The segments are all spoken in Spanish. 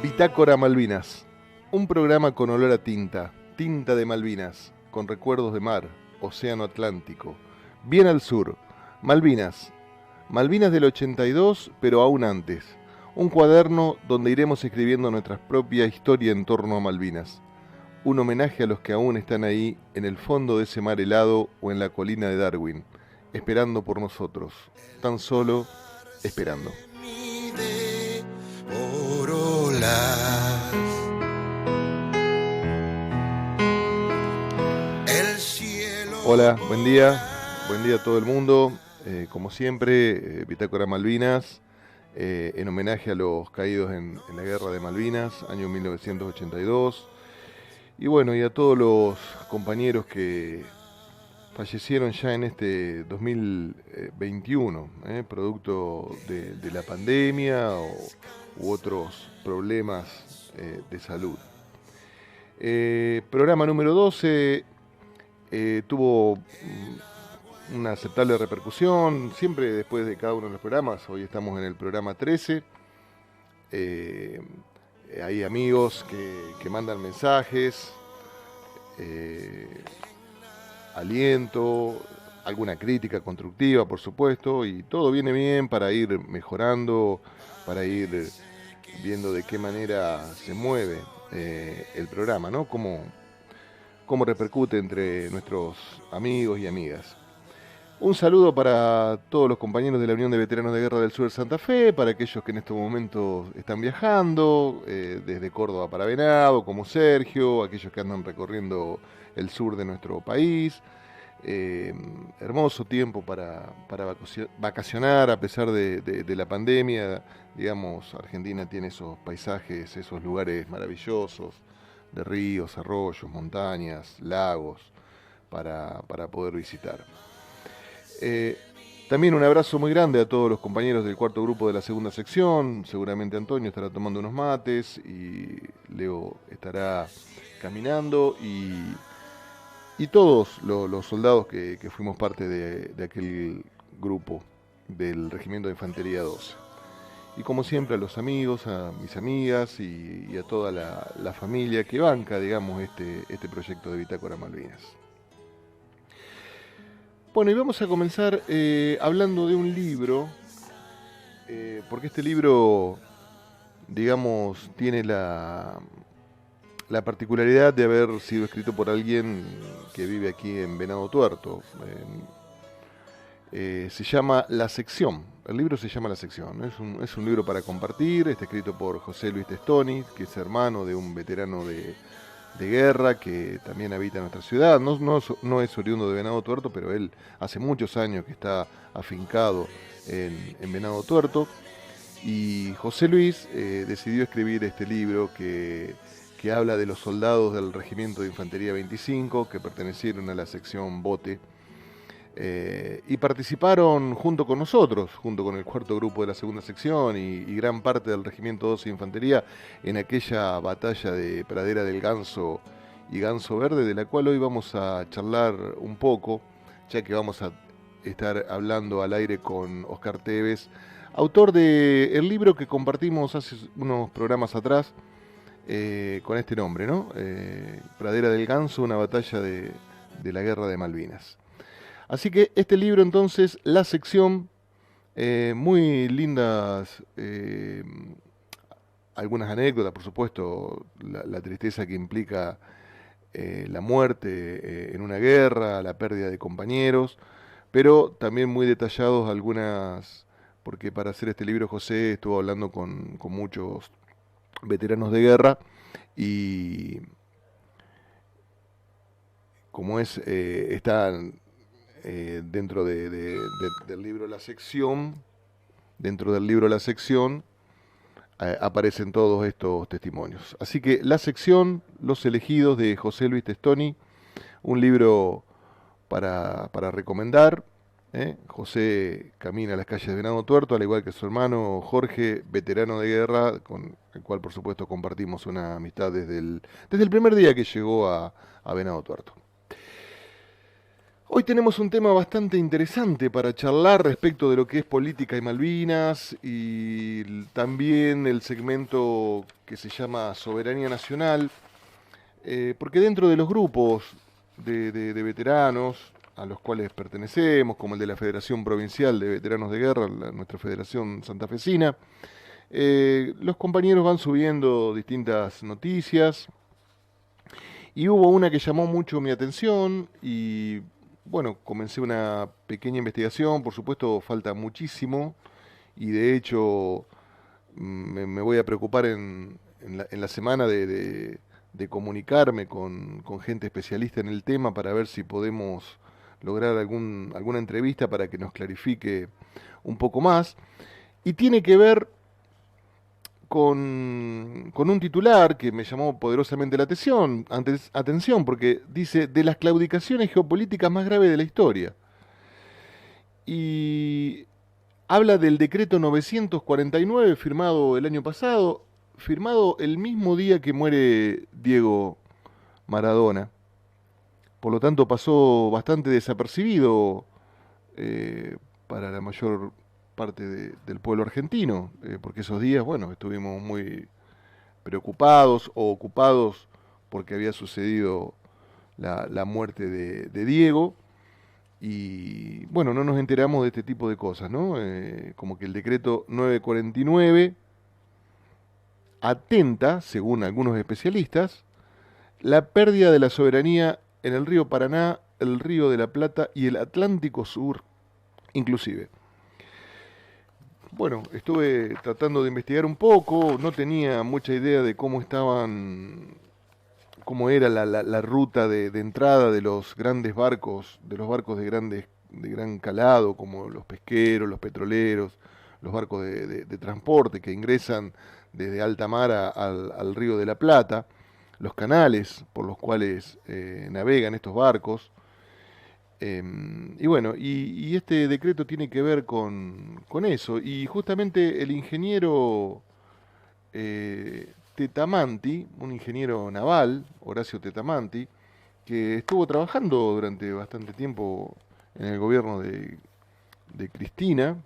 Bitácora Malvinas, un programa con olor a tinta, tinta de Malvinas, con recuerdos de mar, océano Atlántico, bien al sur, Malvinas, Malvinas del 82, pero aún antes, un cuaderno donde iremos escribiendo nuestra propia historia en torno a Malvinas, un homenaje a los que aún están ahí en el fondo de ese mar helado o en la colina de Darwin, esperando por nosotros, tan solo esperando. Hola, buen día a todo el mundo. Como siempre, Bitácora Malvinas, en homenaje a los caídos en la guerra de Malvinas, año 1982. Y bueno, y a todos los compañeros que fallecieron ya en este 2021, producto de la pandemia u otros problemas de salud. Programa número 12 tuvo una aceptable repercusión, siempre después de cada uno de los programas. Hoy estamos en el programa 13. Hay amigos que mandan mensajes, aliento, alguna crítica constructiva, por supuesto, y todo viene bien para ir mejorando, para ir viendo de qué manera se mueve el programa, ¿no? Cómo repercute entre nuestros amigos y amigas. Un saludo para todos los compañeros de la Unión de Veteranos de Guerra del Sur de Santa Fe, para aquellos que en estos momentos están viajando, desde Córdoba para Venado, como Sergio, aquellos que andan recorriendo el sur de nuestro país. Hermoso tiempo para vacacionar a pesar de la pandemia. Digamos, Argentina tiene esos paisajes, esos lugares maravillosos, de ríos, arroyos, montañas, lagos, para poder visitar. También un abrazo muy grande a todos los compañeros del cuarto grupo de la segunda sección. Seguramente Antonio estará tomando unos mates y Leo estará caminando y todos los soldados que fuimos parte de aquel grupo del Regimiento de Infantería 12. Y como siempre a los amigos, a mis amigas y a toda la familia que banca, digamos, este proyecto de Bitácora Malvinas. Bueno, y vamos a comenzar hablando de un libro, porque este libro, digamos, tiene la particularidad de haber sido escrito por alguien que vive aquí en Venado Tuerto. Se llama La Sección. El libro se llama La Sección. Es un libro para compartir. Está escrito por José Luis Testoni, que es hermano de un veterano de guerra que también habita en nuestra ciudad. No es oriundo de Venado Tuerto, pero él hace muchos años que está afincado en Venado Tuerto. Y José Luis decidió escribir este libro que habla de los soldados del Regimiento de Infantería 25 que pertenecieron a la sección Bote. Y participaron junto con nosotros, junto con el cuarto grupo de la segunda sección y gran parte del Regimiento 12 de Infantería en aquella batalla de Pradera del Ganso y Ganso Verde, de la cual hoy vamos a charlar un poco, ya que vamos a estar hablando al aire con Oscar Tevez, autor del libro que compartimos hace unos programas atrás, con este nombre, ¿no? Pradera del Ganso, una batalla de la Guerra de Malvinas. Así que este libro entonces, La Sección, muy lindas, algunas anécdotas, por supuesto, la tristeza que implica la muerte en una guerra, la pérdida de compañeros, pero también muy detallados algunas, porque para hacer este libro José estuvo hablando con muchos veteranos de guerra y como están dentro del libro La Sección, aparecen todos estos testimonios. Así que La Sección, Los Elegidos de José Luis Testoni, un libro para recomendar. José camina a las calles de Venado Tuerto, al igual que su hermano Jorge, veterano de guerra, con el cual por supuesto compartimos una amistad desde el primer día que llegó a Venado Tuerto. Hoy tenemos un tema bastante interesante para charlar respecto de lo que es política y Malvinas y también el segmento que se llama Soberanía Nacional, porque dentro de los grupos de veteranos a los cuales pertenecemos, como el de la Federación Provincial de Veteranos de Guerra, nuestra Federación Santafesina, los compañeros van subiendo distintas noticias y hubo una que llamó mucho mi atención y bueno, comencé una pequeña investigación, por supuesto falta muchísimo y de hecho me voy a preocupar en la semana de comunicarme con gente especialista en el tema para ver si podemos lograr alguna entrevista para que nos clarifique un poco más. Y tiene que ver con un titular que me llamó poderosamente la atención, porque dice, de las claudicaciones geopolíticas más graves de la historia. Y habla del decreto 949 firmado el año pasado, firmado el mismo día que muere Diego Maradona. Por lo tanto pasó bastante desapercibido para la mayor parte del pueblo argentino, porque esos días, bueno, estuvimos muy preocupados o ocupados porque había sucedido la muerte de Diego. Y bueno, no nos enteramos de este tipo de cosas, ¿no? Como que el decreto 949 atenta, según algunos especialistas, la pérdida de la soberanía en el río Paraná, el río de la Plata y el Atlántico Sur, inclusive. Bueno, estuve tratando de investigar un poco, no tenía mucha idea de cómo era la ruta de entrada de los grandes barcos, de los barcos de gran calado, como los pesqueros, los petroleros, los barcos de transporte que ingresan desde alta mar al río de la Plata, los canales por los cuales navegan estos barcos. Y bueno, y este decreto tiene que ver con eso. Y justamente el ingeniero Tetamanti, un ingeniero naval, Horacio Tetamanti, que estuvo trabajando durante bastante tiempo en el gobierno de Cristina,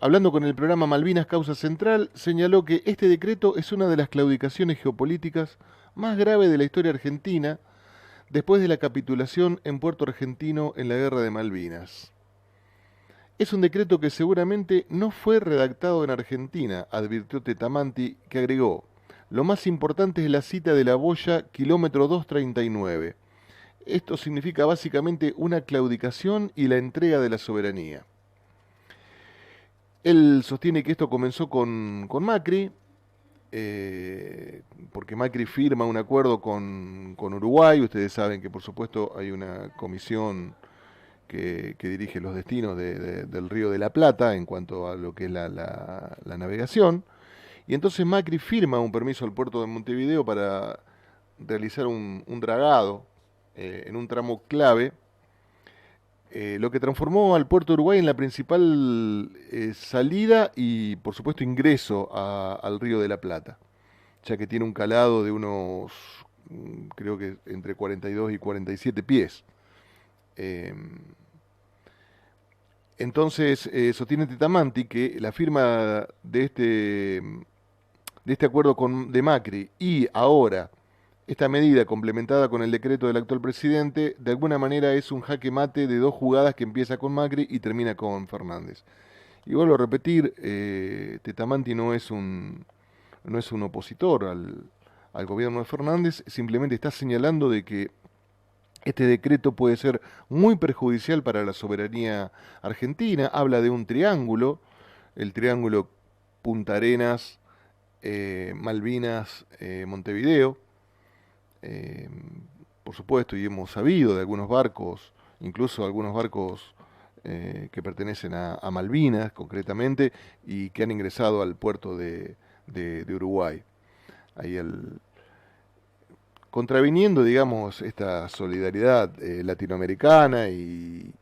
hablando con el programa Malvinas Causa Central, señaló que este decreto es una de las claudicaciones geopolíticas más graves de la historia argentina después de la capitulación en Puerto Argentino en la Guerra de Malvinas. Es un decreto que seguramente no fue redactado en Argentina, advirtió Tetamanti, que agregó, lo más importante es la cita de la boya kilómetro 239. Esto significa básicamente una claudicación y la entrega de la soberanía. Él sostiene que esto comenzó con Macri, porque Macri firma un acuerdo con Uruguay. Ustedes saben que por supuesto hay una comisión que dirige los destinos del Río de la Plata en cuanto a lo que es la navegación. Y entonces Macri firma un permiso al puerto de Montevideo para realizar un dragado en un tramo clave, lo que transformó al puerto de Uruguay en la principal salida y por supuesto ingreso al Río de la Plata, ya que tiene un calado de unos, creo que entre 42 y 47 pies. Eh, entonces, sostiene Tetamanti que la firma de este acuerdo de Macri y ahora esta medida complementada con el decreto del actual presidente, de alguna manera es un jaque mate de dos jugadas que empieza con Macri y termina con Fernández. Y vuelvo a repetir, Tetamanti no es un opositor al gobierno de Fernández, simplemente está señalando de que este decreto puede ser muy perjudicial para la soberanía argentina. Habla de un triángulo, el triángulo Punta Arenas, Malvinas, Montevideo. Eh, por supuesto, y hemos sabido de algunos barcos, incluso algunos barcos que pertenecen a Malvinas concretamente, y que han ingresado al puerto de Uruguay. Ahí contraviniendo, digamos, esta solidaridad latinoamericana y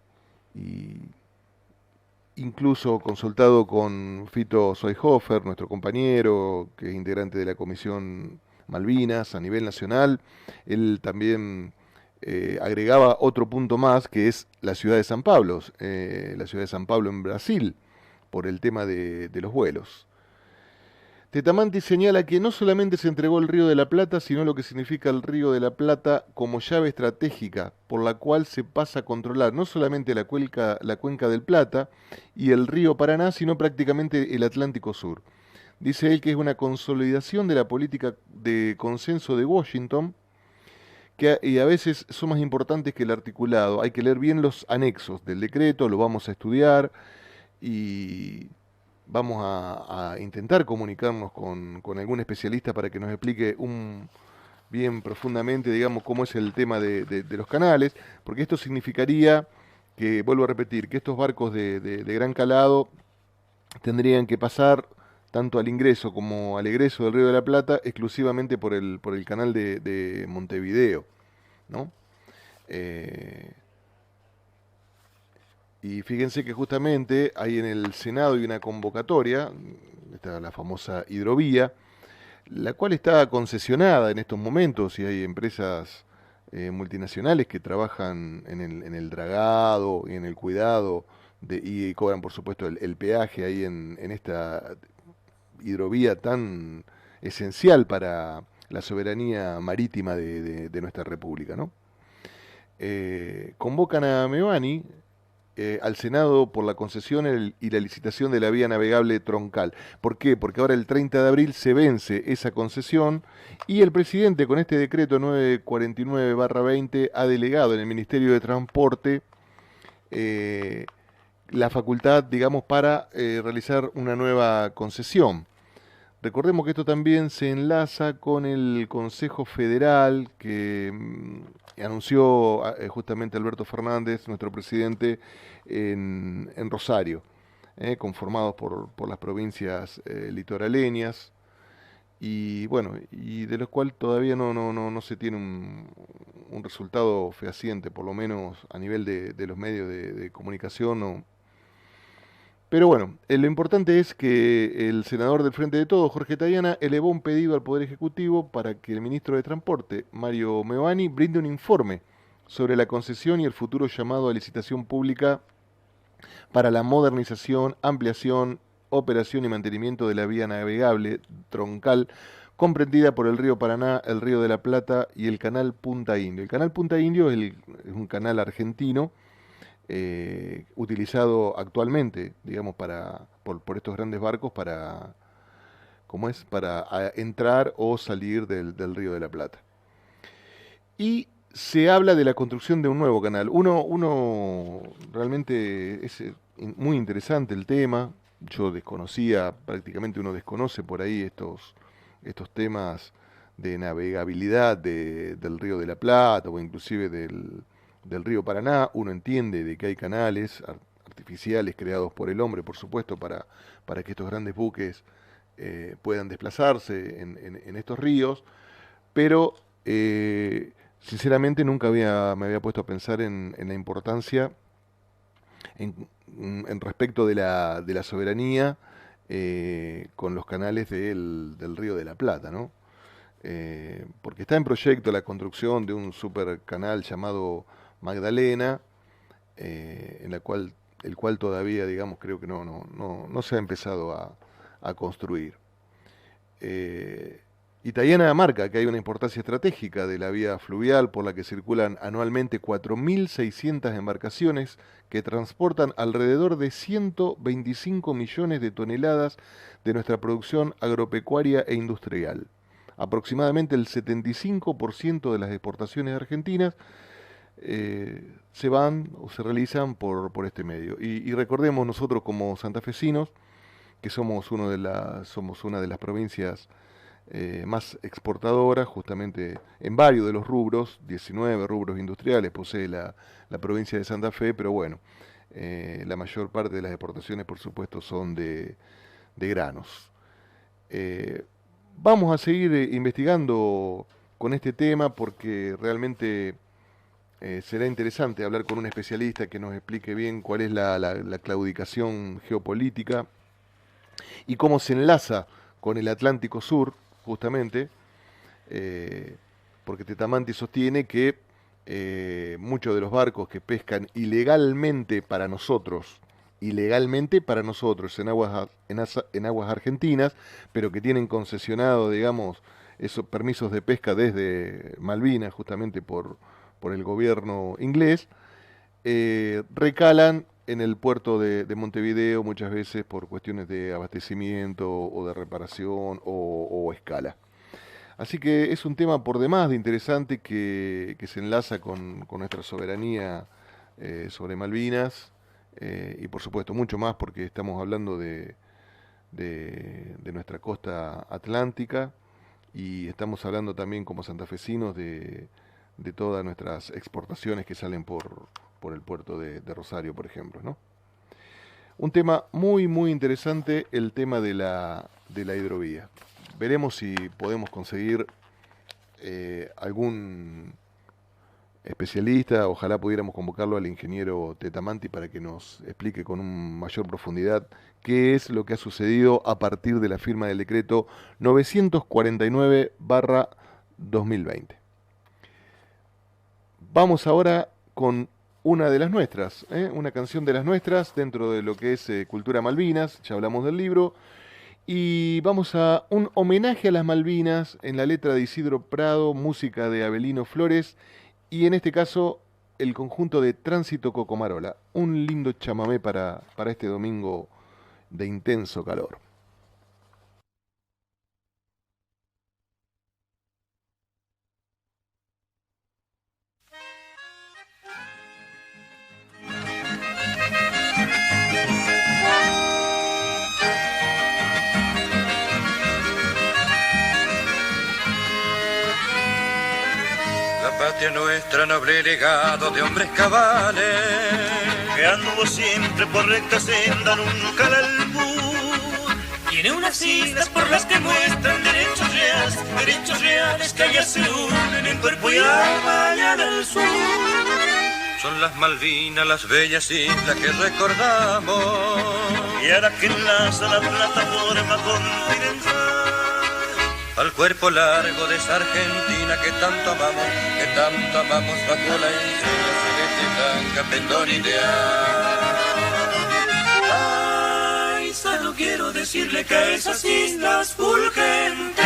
incluso consultado con Fito Soyhofer, nuestro compañero, que es integrante de la Comisión Malvinas a nivel nacional. Él también agregaba otro punto más, que es la ciudad de San Pablo, la ciudad de San Pablo en Brasil, por el tema de los vuelos. Tetamanti señala que no solamente se entregó el Río de la Plata, sino lo que significa el Río de la Plata como llave estratégica por la cual se pasa a controlar no solamente la cuenca del Plata y el río Paraná, sino prácticamente el Atlántico Sur. Dice él que es una consolidación de la política de consenso de Washington, y a veces son más importantes que el articulado. Hay que leer bien los anexos del decreto, lo vamos a estudiar y vamos a intentar comunicarnos con algún especialista para que nos explique bien profundamente, digamos, cómo es el tema de los canales, porque esto significaría que, vuelvo a repetir, que estos barcos de gran calado tendrían que pasar tanto al ingreso como al egreso del Río de la Plata exclusivamente por el canal de Montevideo, ¿no? Eh, y fíjense que justamente hay en el Senado hay una convocatoria, está la famosa hidrovía, la cual está concesionada en estos momentos y hay empresas multinacionales que trabajan en el dragado y en el cuidado y cobran por supuesto el peaje ahí en esta hidrovía tan esencial para la soberanía marítima de nuestra república, ¿no? Convocan a Meoani al Senado por la concesión y la licitación de la vía navegable troncal. ¿Por qué? Porque ahora el 30 de abril se vence esa concesión y el presidente con este decreto 949/20 ha delegado en el Ministerio de Transporte eh, la facultad, digamos, para realizar una nueva concesión. Recordemos que esto también se enlaza con el Consejo Federal que anunció justamente Alberto Fernández, nuestro presidente, en Rosario, conformados por las provincias litoraleñas y bueno, y de los cuales todavía no se tiene un resultado fehaciente, por lo menos a nivel de los medios de comunicación. No. Pero bueno, lo importante es que el senador del Frente de Todos, Jorge Tayana, elevó un pedido al Poder Ejecutivo para que el ministro de Transporte, Mario Meoani, brinde un informe sobre la concesión y el futuro llamado a licitación pública para la modernización, ampliación, operación y mantenimiento de la vía navegable troncal comprendida por el río Paraná, el río de la Plata y el canal Punta Indio. El canal Punta Indio es un canal argentino utilizado actualmente, digamos, por estos grandes barcos para, ¿cómo es? Para entrar o salir del Río de la Plata. Y se habla de la construcción de un nuevo canal. Uno realmente es muy interesante el tema. Yo desconocía, prácticamente uno desconoce por ahí estos temas de navegabilidad del Río de la Plata o inclusive del río Paraná. Uno entiende de que hay canales artificiales creados por el hombre, por supuesto, para que estos grandes buques puedan desplazarse en estos ríos, pero sinceramente nunca me había puesto a pensar en la importancia en respecto de la soberanía con los canales del Río de la Plata, ¿no? Porque está en proyecto la construcción de un super canal llamado Magdalena, el cual todavía, digamos, creo que no se ha empezado a construir. Italiana marca que hay una importancia estratégica de la vía fluvial por la que circulan anualmente 4.600 embarcaciones que transportan alrededor de 125 millones de toneladas de nuestra producción agropecuaria e industrial. Aproximadamente el 75% de las exportaciones argentinas se van o se realizan por este medio. Y recordemos nosotros como santafesinos que somos somos una de las provincias más exportadoras, justamente en varios de los rubros, 19 rubros industriales posee la provincia de Santa Fe, pero bueno, la mayor parte de las exportaciones, por supuesto, son de granos. Vamos a seguir investigando con este tema porque realmente será interesante hablar con un especialista que nos explique bien cuál es la claudicación geopolítica y cómo se enlaza con el Atlántico Sur, justamente, porque Tetamanti sostiene que muchos de los barcos que pescan ilegalmente para nosotros en aguas argentinas, pero que tienen concesionado, digamos, esos permisos de pesca desde Malvinas, justamente por el gobierno inglés, recalan en el puerto de Montevideo muchas veces por cuestiones de abastecimiento o de reparación o escala. Así que es un tema por demás de interesante que se enlaza con nuestra soberanía sobre Malvinas y por supuesto mucho más porque estamos hablando de nuestra costa atlántica y estamos hablando también como santafesinos de todas nuestras exportaciones que salen por el puerto de Rosario, por ejemplo, ¿no? Un tema muy, muy interesante, el tema de la hidrovía. Veremos si podemos conseguir algún especialista, ojalá pudiéramos convocarlo al ingeniero Tetamanti para que nos explique con mayor profundidad qué es lo que ha sucedido a partir de la firma del decreto 949/2020. Vamos ahora con una de las nuestras, una canción de las nuestras dentro de lo que es Cultura Malvinas, ya hablamos del libro, y vamos a un homenaje a las Malvinas en la letra de Isidro Prado, música de Abelino Flores, y en este caso el conjunto de Tránsito Cocomarola, un lindo chamamé para este domingo de intenso calor. Patria nuestra, noble legado de hombres cabales, que anduvo siempre por recta senda, nunca la albur. Tiene unas islas por las que muestran derechos reales que allá se unen en cuerpo y alma allá del sur. Son las Malvinas, las bellas islas que recordamos, y ahora que enlaza la plataforma continental al cuerpo largo de esa Argentina que tanto amamos bajo la estrella celeste blanca pendón ideal. Ay, solo quiero decirle que a esas islas fulgentes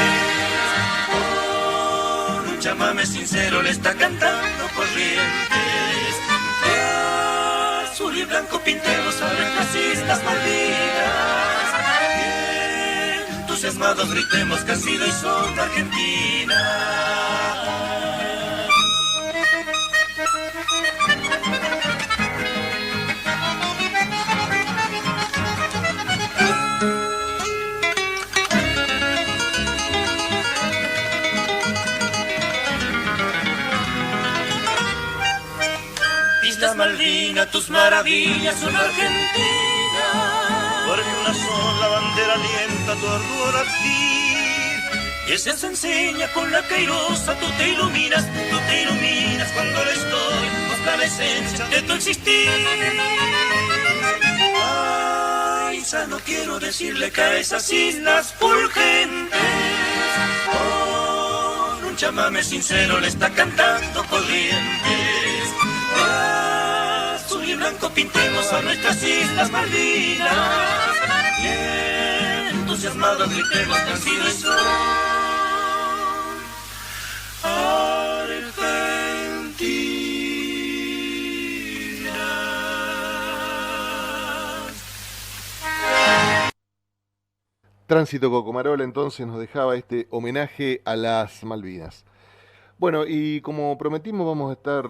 con un chamame sincero le está cantando Corrientes. De azul y blanco pintemos a nuestras islas Malvinas. Entusiasmados gritemos que han sido y son de Argentina. Islas Malvinas, tus maravillas son Argentina. Porque una sola bandera alienta tu ardor ardir. Y esa se enseña con la cairosa, tú te iluminas cuando le estoy, busca la esencia de tu existir. Ay, ya no quiero decirle que a esas islas fulgentes con un chamame sincero le está cantando Corrientes. Azul y blanco pintemos a nuestras islas Malvinas y entusiasmados gritemos que han sido y son Argentinas. Tránsito Cocomarola entonces nos dejaba este homenaje a las Malvinas. Bueno, y como prometimos vamos a estar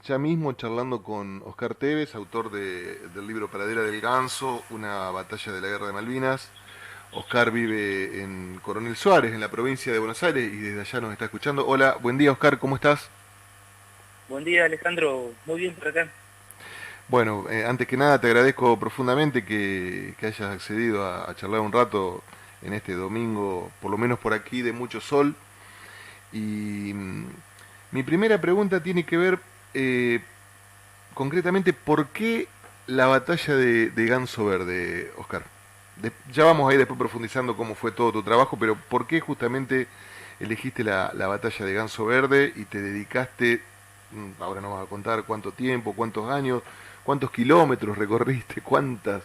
ya mismo charlando con Oscar Tevez, autor del libro Pradera del Ganso, una batalla de la Guerra de Malvinas. Oscar vive en Coronel Suárez, en la provincia de Buenos Aires, y desde allá nos está escuchando. Hola, buen día Oscar, ¿cómo estás? Buen día Alejandro, muy bien por acá. Bueno, antes que nada te agradezco profundamente que hayas accedido a charlar un rato en este domingo, por lo menos por aquí, de mucho sol. Y mi primera pregunta tiene que ver concretamente por qué la batalla de Ganso Verde, Oscar. Ya vamos a ir después profundizando cómo fue todo tu trabajo, pero ¿por qué justamente elegiste la batalla de Ganso Verde y te dedicaste Ahora nos vas a contar cuánto tiempo, cuántos años, cuántos kilómetros recorriste, cuántos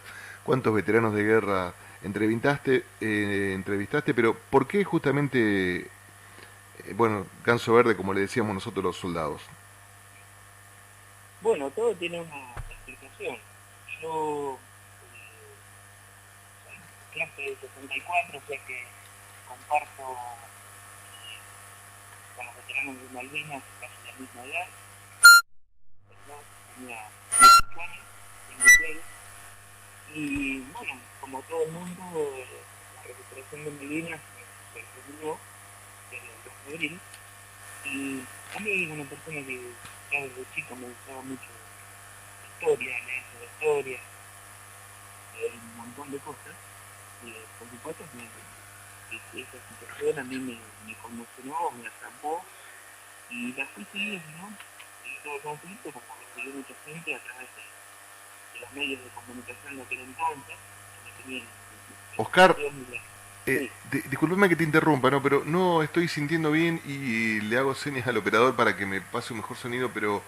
veteranos de guerra entrevistaste, pero ¿por qué justamente, bueno, Ganso Verde, como le decíamos nosotros los soldados? Bueno, todo tiene una explicación. Yo, clase de 64, o sea que comparto con los veteranos de Malvinas casi la misma edad. ¿No? Tenía 18 años, tengo 6. Y bueno, como todo el mundo, la recuperación de Malvinas se terminó el 2 de abril. Y a mí, una persona que ya desde chico me gustaba mucho la historia, leer sobre historia, un montón de cosas. Por supuesto que esa situación a mí me conmocionó, me atrapó y la fui siguiendo, ¿no? Y todo el conflicto, como lo siguió mucha gente a través de los medios de comunicación de aquel entonces, que tenían Oscar, sí. discúlpeme que te interrumpa, ¿no? Pero no estoy sintiendo bien y le hago señas al operador para que me pase un mejor sonido, pero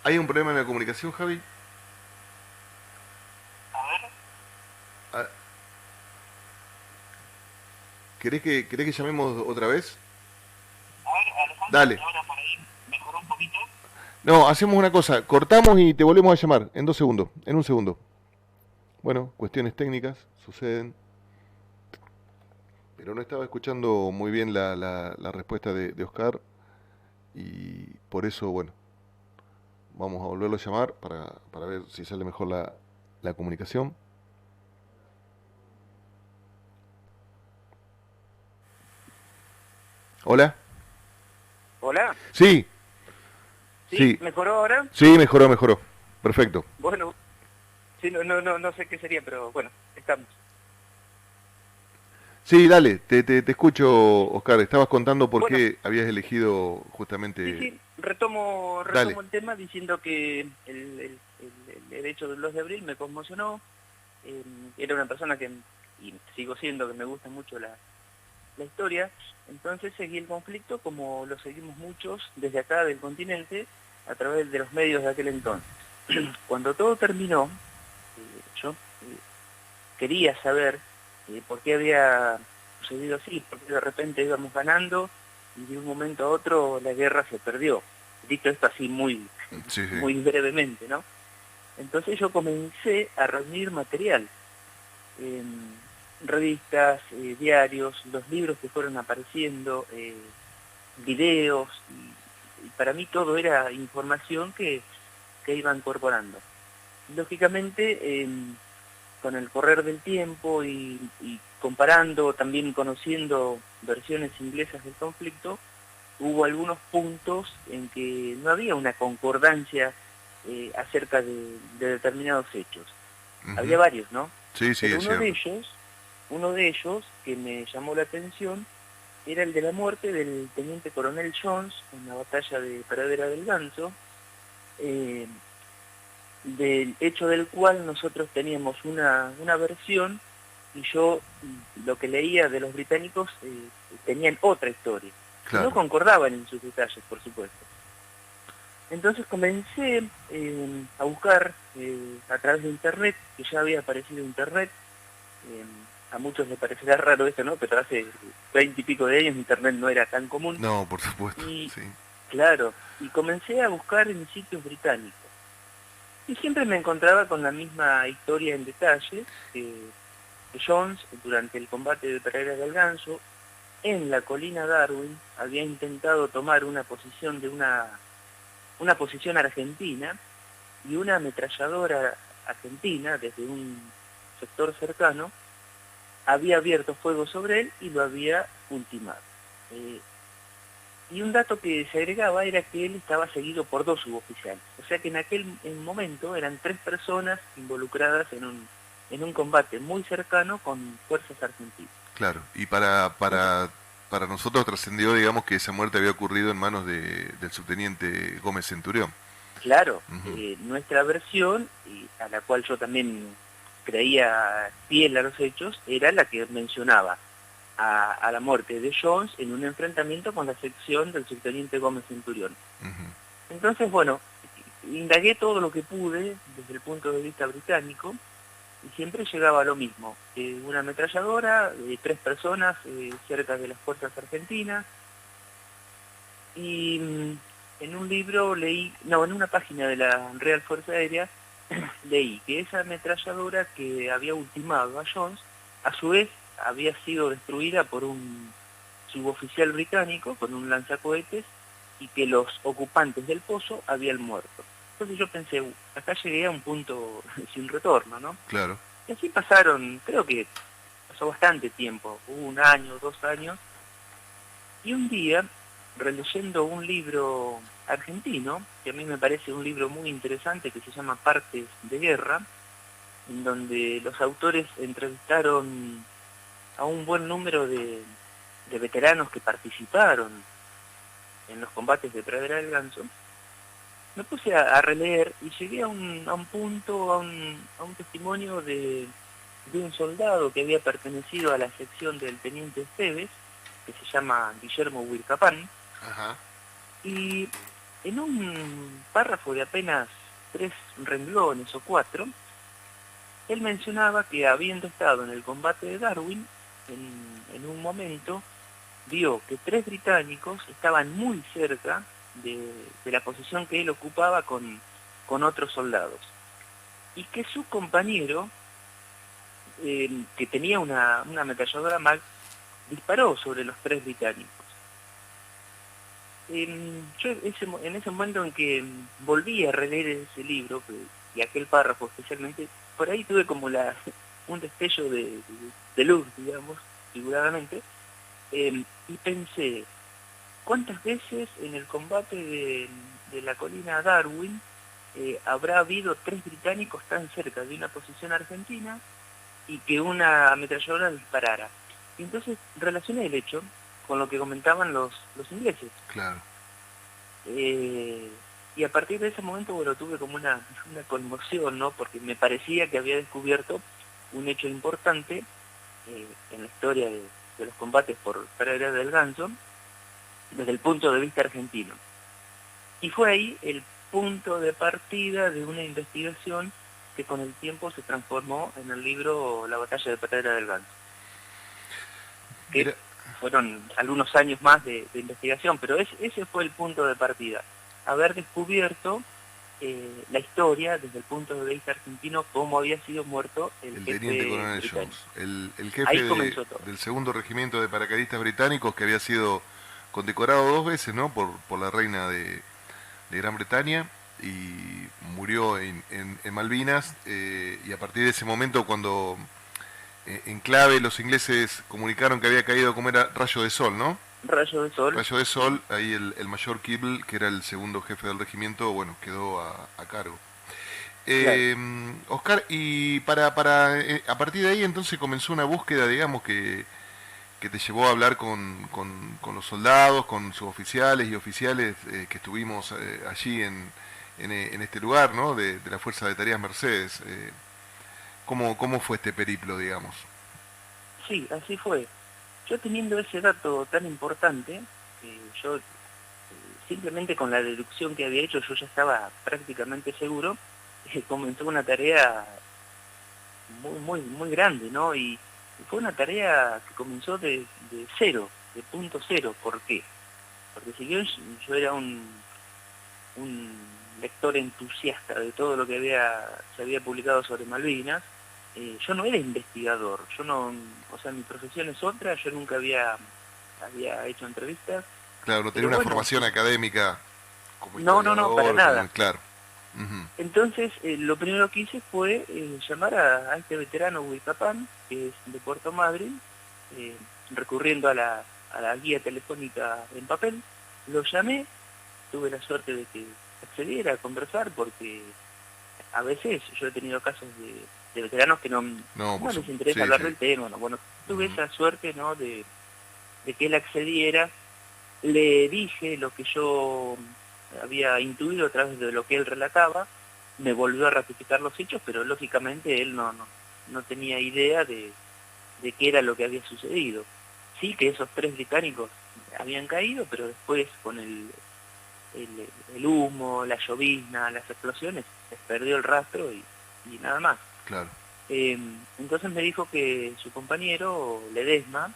¿hay un problema en la comunicación, Javi? A ver, Ah, ¿querés que llamemos otra vez? Alejandro, Dale. ahora por ahí mejoró un poquito. No, hacemos una cosa, cortamos y te volvemos a llamar en 2 segundos, en 1 segundo. Bueno, cuestiones técnicas suceden, pero no estaba escuchando muy bien la respuesta de Oscar y por eso, bueno, vamos a volverlo a llamar para ver si sale mejor la comunicación. ¿Hola? Hola, Sí, ¿sí? sí, ¿Mejoró ahora? sí, mejoró. Perfecto. Bueno, sí, no sé qué sería, pero bueno, estamos. Sí, dale, te escucho, Oscar. Estabas contando por Bueno, qué habías elegido sí, justamente... retomo Dale. el tema diciendo que el hecho del 2 de abril me conmocionó. Era una persona que, y sigo siendo, que me gusta mucho la historia. Entonces seguí el conflicto como lo seguimos muchos desde acá del continente a través de los medios de aquel entonces. Cuando todo terminó, yo quería saber por qué había sucedido así, porque de repente íbamos ganando y de un momento a otro la guerra se perdió. Dicho esto así muy, Sí, sí. muy brevemente, ¿no? Entonces yo comencé a reunir material, revistas, diarios, los libros que fueron apareciendo, videos, y para mí todo era información que iba incorporando. Lógicamente, con el correr del tiempo y comparando, también conociendo versiones inglesas del conflicto, hubo algunos puntos en que no había una concordancia acerca de determinados hechos. Había varios, ¿no? Sí, sí, Pero es cierto. uno de ellos que me llamó la atención era el de la muerte del teniente coronel Jones en la batalla de Pradera del Ganso, del hecho del cual nosotros teníamos una versión y yo lo que leía de los británicos tenían otra historia. Claro. No concordaban en sus detalles, por supuesto. Entonces comencé a buscar a través de internet, que ya había aparecido internet. A muchos les parecerá raro esto, ¿no? Pero hace 20 y pico de años internet no era tan común. No, por supuesto, Y, sí. claro, y comencé a buscar en sitios británicos. Y siempre me encontraba con la misma historia en detalle, que Jones, durante el combate de Pradera del Ganso, en la colina Darwin, había intentado tomar una posición de una posición argentina, y una ametralladora argentina, desde un sector cercano, había abierto fuego sobre él y lo había ultimado. Y un dato que se agregaba era que él estaba seguido por 2 suboficiales. O sea que en aquel momento eran 3 personas involucradas en un combate muy cercano con fuerzas argentinas. Claro, y para nosotros trascendió, digamos, que esa muerte había ocurrido en manos del subteniente Gómez Centurión. Claro, nuestra versión, y a la cual yo también creía fiel a los hechos, era la que mencionaba a la muerte de Jones en un enfrentamiento con la sección del subteniente Gómez Centurión. Entonces, bueno, indagué todo lo que pude desde el punto de vista británico y siempre llegaba a lo mismo. Una ametralladora, 3 personas cerca de las fuerzas argentinas. Y en un libro en una página de la Real Fuerza Aérea leí que esa ametralladora que había ultimado a Jones, a su vez había sido destruida por un suboficial británico con un lanzacohetes y que los ocupantes del pozo habían muerto. Entonces yo pensé, acá llegué a un punto sin retorno, ¿no? Claro. Y así pasaron, creo que pasó bastante tiempo, 1 año, 2 años, y un día, releyendo un libro argentino, que a mí me parece un libro muy interesante, que se llama Partes de Guerra, en donde los autores entrevistaron a un buen número de veteranos que participaron en los combates de Pradera del Ganso, me puse a releer y llegué a un punto, a un testimonio de un soldado que había pertenecido a la sección del teniente Esteves, que se llama Guillermo Huircapán. Ajá. Y en un párrafo de apenas 3 renglones o 4, él mencionaba que habiendo estado en el combate de Darwin, en un momento vio que 3 británicos estaban muy cerca de la posición que él ocupaba con otros soldados. Y que su compañero, que tenía una ametralladora Mag, disparó sobre los 3 británicos. Yo en ese momento en que volví a releer ese libro, y aquel párrafo especialmente, por ahí tuve como un destello de luz, digamos, figuradamente, y pensé, ¿cuántas veces en el combate de la colina Darwin habrá habido 3 británicos tan cerca de una posición argentina y que una ametralladora disparara? Y entonces relacioné el hecho con lo que comentaban los ingleses. Claro. Y a partir de ese momento, bueno, tuve como una conmoción, ¿no? Porque me parecía que había descubierto un hecho importante en la historia de los combates por Pradera del Ganso, desde el punto de vista argentino. Y fue ahí el punto de partida de una investigación que con el tiempo se transformó en el libro La batalla de Pradera del Ganso. Que fueron algunos años más de investigación, pero ese fue el punto de partida. Haber descubierto la historia desde el punto de vista argentino, cómo había sido muerto el teniente coronel británico. Jones, el jefe del segundo regimiento de paracaidistas británicos, que había sido condecorado 2 veces, ¿no? por la reina de Gran Bretaña, y murió en Malvinas, y a partir de ese momento, cuando en clave los ingleses comunicaron que había caído, como era, rayo de sol, ¿no? Rayo de sol. Rayo de sol, ahí el mayor Kibble, que era el segundo jefe del regimiento, bueno, quedó a cargo. Claro. Oscar, y a partir de ahí entonces comenzó una búsqueda, digamos, que te llevó a hablar con los soldados, con sus oficiales y oficiales que estuvimos allí en este lugar, ¿no? De la Fuerza de Tareas Mercedes. ¿Cómo fue este periplo, digamos? Sí, así fue. Yo teniendo ese dato tan importante, yo simplemente con la deducción que había hecho, yo ya estaba prácticamente seguro, comenzó una tarea muy grande, ¿no? Y fue una tarea que comenzó de cero, de punto cero. ¿Por qué? Porque si bien yo era un lector entusiasta de todo lo que se había publicado sobre Malvinas, yo no era investigador, mi profesión es otra, yo nunca había hecho entrevistas. Claro, no tenía una formación académica como no, para nada. Claro. Entonces, lo primero que hice fue llamar a este veterano Huicapán, que es de Puerto Madryn, recurriendo a la guía telefónica en papel. Lo llamé, tuve la suerte de que accediera a conversar, porque a veces yo he tenido casos de veteranos que no les interesa hablar del tema. Bueno, tuve esa suerte, ¿no? de que él accediera. Le dije lo que yo había intuido a través de lo que él relataba, me volvió a ratificar los hechos, pero lógicamente él no tenía idea de qué era lo que había sucedido. sí que esos 3 británicos habían caído, pero después con el humo, la llovizna, las explosiones, se perdió el rastro y nada más. Claro. Entonces me dijo que su compañero, Ledesma,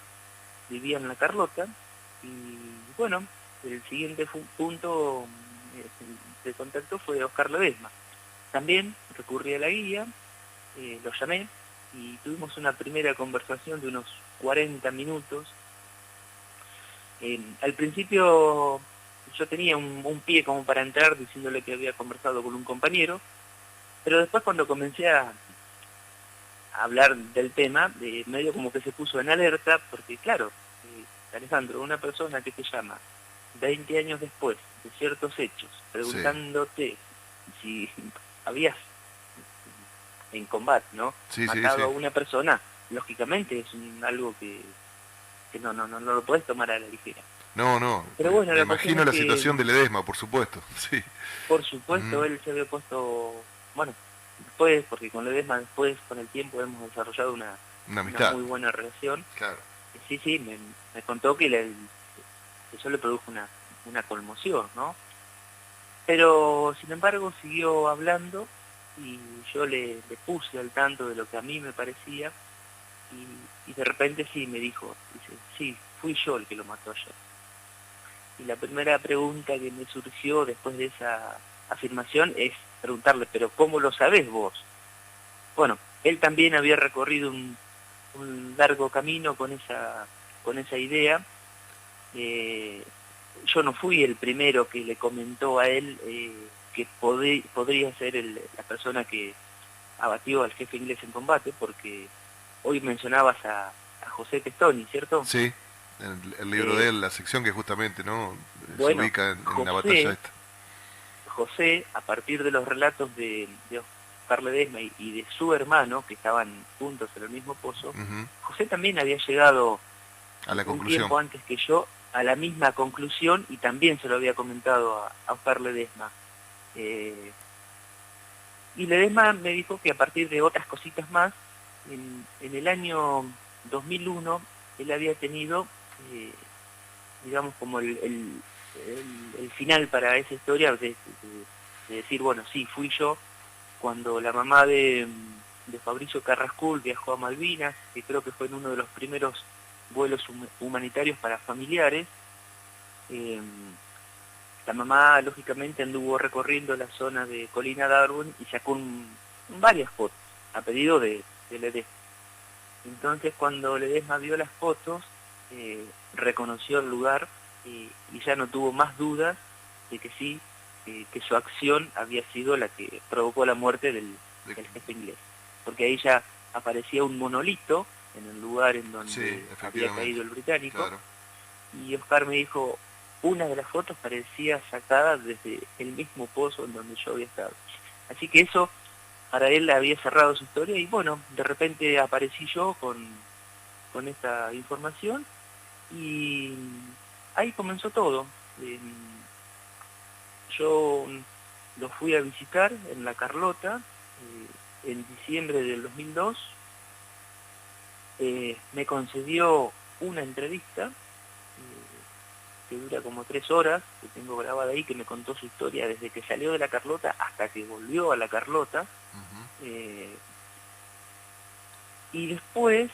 vivía en La Carlota, y bueno, el siguiente punto de contacto fue Oscar Ledesma. También recurrí a la guía, lo llamé, y tuvimos una primera conversación de unos 40 minutos. Al principio yo tenía un pie como para entrar diciéndole que había conversado con un compañero, pero después cuando comencé a hablar del tema, medio como que se puso en alerta, porque claro, Alejandro, una persona que te llama 20 años después de ciertos hechos, preguntándote si habías en combate, ¿no? Matado a una persona, lógicamente es algo que no lo puedes tomar a la ligera. No, pero bueno, me imagino la situación de Ledesma, por supuesto, sí. Por supuesto, él se había puesto, bueno, después, porque con Ledesma después, con el tiempo, hemos desarrollado una amistad, una muy buena relación. Claro. Sí, me contó que eso le produjo una conmoción, ¿no? Pero, sin embargo, siguió hablando y yo le puse al tanto de lo que a mí me parecía y de repente sí me dijo, dice, sí, fui yo el que lo mató ayer. Y la primera pregunta que me surgió después de esa afirmación es preguntarle, pero ¿cómo lo sabés vos? Bueno, él también había recorrido un largo camino con esa idea. Yo no fui el primero que le comentó a él que podría ser la persona que abatió al jefe inglés en combate, porque hoy mencionabas a José Testoni, ¿cierto? Sí, el libro de él, la sección que justamente no bueno, se ubica en la batalla esta. José, a partir de los relatos de Oscar Ledesma y de su hermano, que estaban juntos en el mismo pozo, José también había llegado a la un tiempo antes que yo a la misma conclusión y también se lo había comentado a Oscar Ledesma. Y Ledesma me dijo que a partir de otras cositas más, en el año 2001, él había tenido, digamos, como el final para esa historia de decir, bueno, sí, fui yo, cuando la mamá de Fabricio Carrascul viajó a Malvinas, que creo que fue en uno de los primeros vuelos humanitarios para familiares. La mamá, lógicamente, anduvo recorriendo la zona de Colina Darwin y sacó varias fotos a pedido de Ledesma. Entonces, cuando Ledesma vio las fotos, reconoció el lugar y ya no tuvo más dudas de que sí, que su acción había sido la que provocó la muerte del jefe inglés. Porque ahí ya aparecía un monolito en el lugar en donde había caído el británico. Claro. Y Oscar me dijo, una de las fotos parecía sacada desde el mismo pozo en donde yo había estado. Así que eso para él había cerrado su historia y bueno, de repente aparecí yo con esta información y ahí comenzó todo. Yo lo fui a visitar en La Carlota en diciembre del 2002. Me concedió una entrevista que dura como 3 horas, que tengo grabada ahí, que me contó su historia desde que salió de La Carlota hasta que volvió a La Carlota. Y después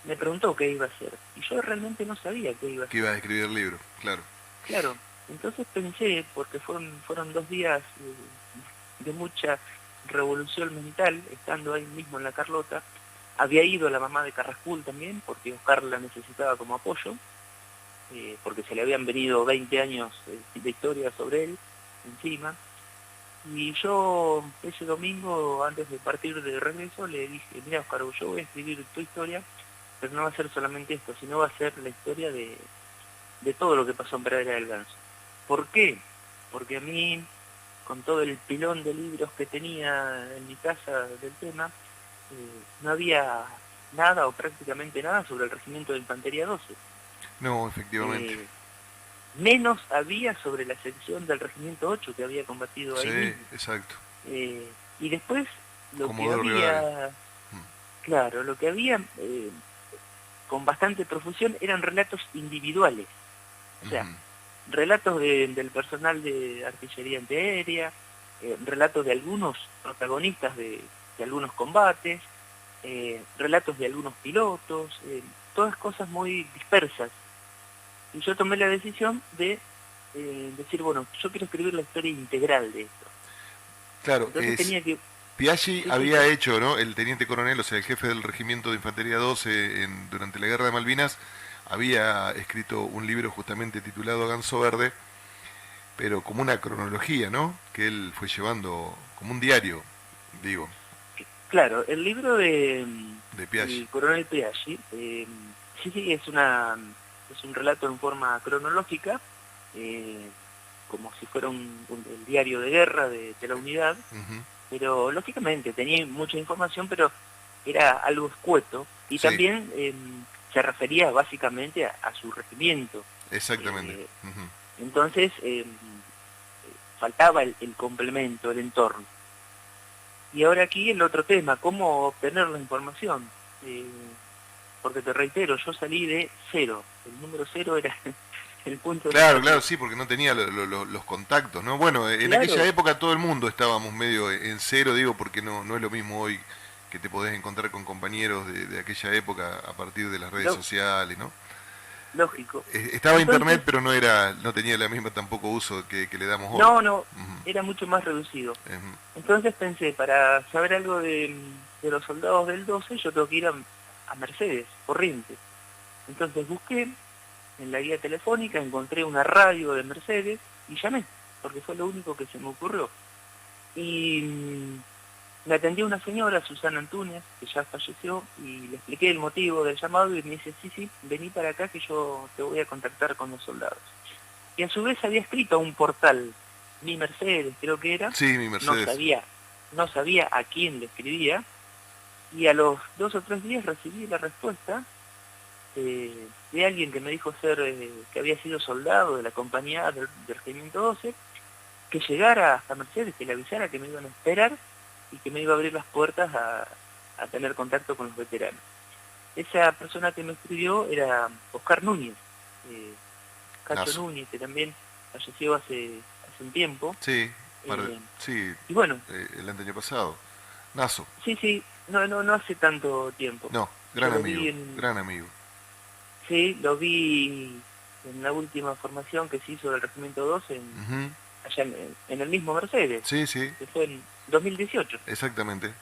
me preguntó qué iba a hacer. Y yo realmente no sabía qué iba a hacer. Que iba a escribir el libro, claro. Claro, entonces pensé, porque fueron 2 días de mucha revolución mental, estando ahí mismo en La Carlota. Había ido la mamá de Carrascul también, porque Oscar la necesitaba como apoyo, porque se le habían venido 20 años de historia sobre él encima. Y yo ese domingo, antes de partir de regreso, le dije, mira Oscar, yo voy a escribir tu historia, pero no va a ser solamente esto, sino va a ser la historia de todo lo que pasó en Pradera del Ganso. ¿Por qué? Porque a mí, con todo el pilón de libros que tenía en mi casa del tema, no había nada o prácticamente nada sobre el regimiento de Infantería 12. No, efectivamente. Menos había sobre la sección del regimiento 8 que había combatido ahí mismo. Sí, exacto. Y después lo Comodoro que había, claro, lo que había con bastante profusión, eran relatos individuales. O sea, relatos del personal de artillería antiaérea, relatos de algunos protagonistas de algunos combates, relatos de algunos pilotos, todas cosas muy dispersas. Y yo tomé la decisión de decir, bueno, yo quiero escribir la historia integral de esto. Claro, entonces tenía que... Piaggi había hecho, ¿no? El teniente coronel, o sea, el jefe del regimiento de infantería 12 durante la guerra de Malvinas, había escrito un libro justamente titulado Ganso Verde, pero como una cronología, ¿no? Que él fue llevando como un diario, digo. Claro, el libro de Piaggi. El coronel Piaggi, sí, es un relato en forma cronológica, como si fuera el diario de guerra de la unidad, pero lógicamente tenía mucha información, pero era algo escueto, y también se refería básicamente a su regimiento. Exactamente. Entonces, faltaba el complemento, el entorno. Y ahora aquí el otro tema, cómo obtener la información. Porque te reitero, yo salí de 0, el número 0 era el punto de... Claro, sí, porque no tenía los contactos, ¿no? Bueno, en aquella época todo el mundo estábamos medio en 0, digo, porque no es lo mismo hoy que te podés encontrar con compañeros de aquella época a partir de las redes sociales, ¿no? Lógico. Estaba internet, pero no tenía la misma tampoco uso que le damos hoy. No, era mucho más reducido. Entonces pensé, para saber algo de los soldados del 12, yo tengo que ir a Mercedes, Corrientes. Entonces busqué en la guía telefónica, encontré una radio de Mercedes y llamé, porque fue lo único que se me ocurrió. Y me atendió una señora, Susana Antúnez, que ya falleció, y le expliqué el motivo del llamado y me dice, sí, vení para acá que yo te voy a contactar con los soldados. Y a su vez había escrito a un portal, Mi Mercedes creo que era. Sí, Mi Mercedes. No sabía a quién le escribía, y a los 2 o 3 días recibí la respuesta de alguien que me dijo que había sido soldado de la compañía del Regimiento 12, que llegara hasta Mercedes, que le avisara que me iban a esperar y que me iba a abrir las puertas a tener contacto con los veteranos. Esa persona que me escribió era Oscar Núñez, Cacho Núñez, que también falleció hace un tiempo. Sí, y bueno, el año pasado. Naso. Sí, no hace tanto tiempo. No, gran amigo. Sí, lo vi en la última formación que se hizo del Regimiento 12 allá en el mismo Mercedes. Sí. Que fue en 2018. Exactamente.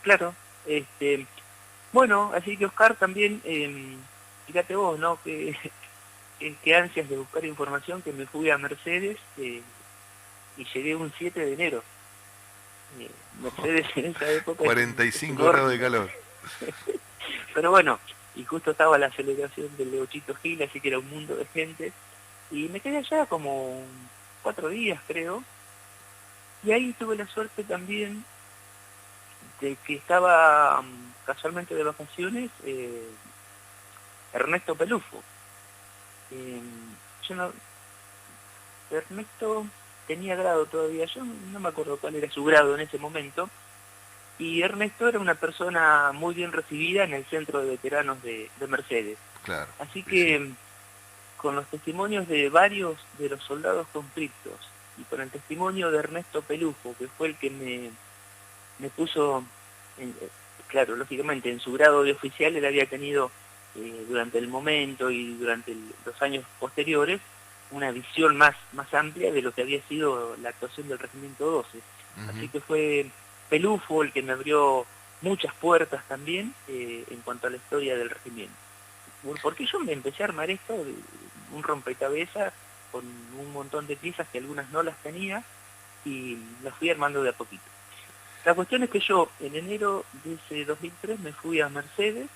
Claro. Bueno, así que Oscar también, fíjate vos, ¿no? Que ansias de buscar información, que me fui a Mercedes y llegué un 7 de enero. Mercedes en esa época... 45 grados de calor. Pero bueno, y justo estaba la celebración del Leochito Gil, así que era un mundo de gente. Y me quedé allá como 4 días, creo. Y ahí tuve la suerte también de que estaba casualmente de vacaciones Ernesto Pelufo. Ernesto tenía grado todavía, yo no me acuerdo cuál era su grado en ese momento, y Ernesto era una persona muy bien recibida en el centro de veteranos de Mercedes. Claro. Así que con los testimonios de varios de los soldados conscriptos y con el testimonio de Ernesto Pelufo, que fue el que me puso, claro, lógicamente en su grado de oficial él había tenido durante el momento y durante los años posteriores una visión más amplia de lo que había sido la actuación del Regimiento 12. Así que fue Pelufo el que me abrió muchas puertas también en cuanto a la historia del regimiento. Porque yo me empecé a armar esto, un rompecabezas con un montón de piezas que algunas no las tenía y las fui armando de a poquito. La cuestión es que yo en enero de ese 2003 me fui a Mercedes,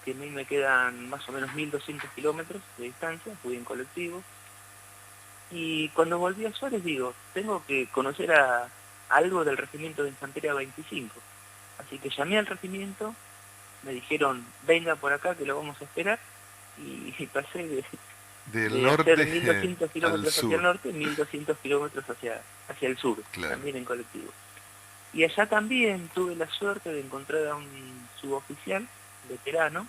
que a mí me quedan más o menos 1200 kilómetros de distancia, fui en colectivo. Y cuando volví a Suárez digo, tengo que conocer algo del Regimiento de Infantería 25. Así que llamé al regimiento, me dijeron, venga por acá que lo vamos a esperar, y pasé del norte hacer 1200 kilómetros hacia el norte, 1200 kilómetros hacia el sur, claro. También en colectivo. Y allá también tuve la suerte de encontrar a un suboficial, veterano,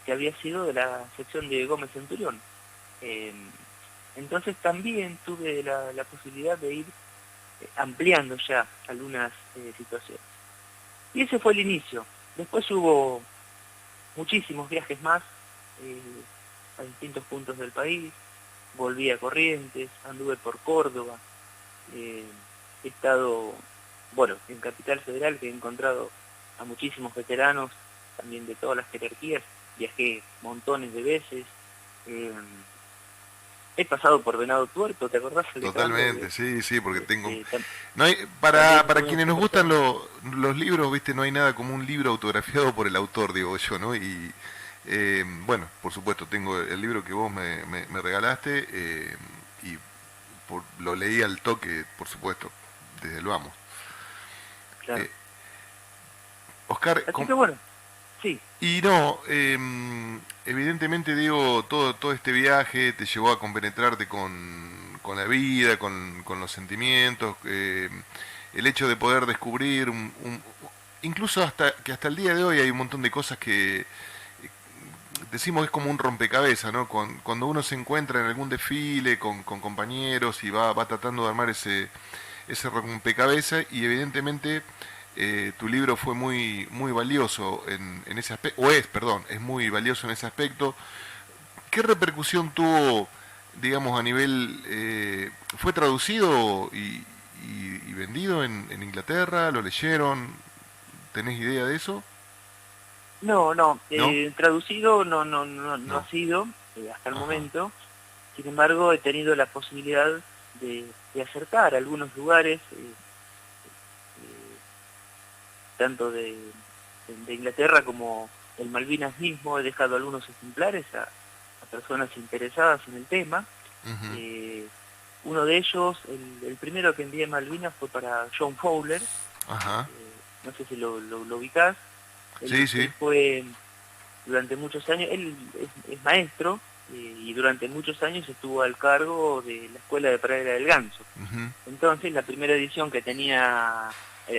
que había sido de la sección de Gómez Centurión. Entonces también tuve la posibilidad de ir ampliando ya algunas situaciones. Y ese fue el inicio. Después hubo muchísimos viajes más a distintos puntos del país. Volví a Corrientes, anduve por Córdoba, he estado, bueno, en Capital Federal, que he encontrado a muchísimos veteranos, también de todas las jerarquías, viajé montones de veces, he pasado por Venado Tuerto, ¿te acordás? Totalmente, sí, porque tengo... Este, No hay, para quienes nos gustan los libros, viste, no hay nada como un libro autografiado por el autor, digo yo, ¿no? Y bueno, por supuesto, tengo el libro que vos me regalaste y lo leí al toque, por supuesto, desde el vamos. Claro. Oscar, así que bueno, sí. Y no, evidentemente, digo, todo este viaje te llevó a compenetrarte con la vida, con los sentimientos, el hecho de poder descubrir, incluso hasta el día de hoy hay un montón de cosas que decimos que es como un rompecabezas, ¿no? Cuando uno se encuentra en algún desfile con compañeros y va tratando de armar ese rompecabezas, y evidentemente tu libro fue muy valioso en ese aspecto, es muy valioso en ese aspecto. ¿Qué repercusión tuvo, digamos, a nivel, fue traducido y vendido en Inglaterra? ¿Lo leyeron? ¿Tenés idea de eso? No, ¿No? Traducido no ha sido hasta el momento. Sin embargo, he tenido la posibilidad de acercar algunos lugares, tanto de Inglaterra como el Malvinas mismo. He dejado algunos ejemplares a personas interesadas en el tema. Uh-huh. Uno de ellos, el primero que envié a Malvinas, fue para John Fowler. Ajá. No sé si lo ubicás. Sí. Él fue durante muchos años, él es maestro, y durante muchos años estuvo al cargo de la escuela de Pradera del Ganso. Uh-huh. Entonces la primera edición que tenía,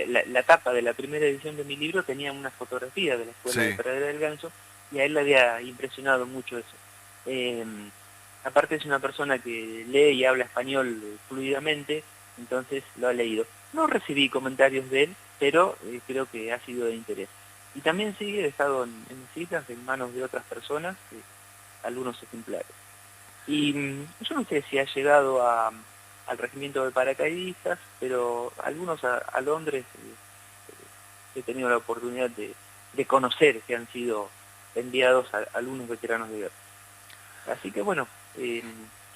la tapa de la primera edición de mi libro tenía una fotografía de la escuela de Pradera del Ganso, y a él le había impresionado mucho eso. Aparte es una persona que lee y habla español fluidamente, entonces lo ha leído. No recibí comentarios de él, pero creo que ha sido de interés. Y también sí he estado en citas en manos de otras personas, algunos ejemplares. Y yo no sé si ha llegado al regimiento de paracaidistas, pero algunos a Londres he tenido la oportunidad de conocer, que han sido enviados a algunos veteranos de guerra. Así que bueno,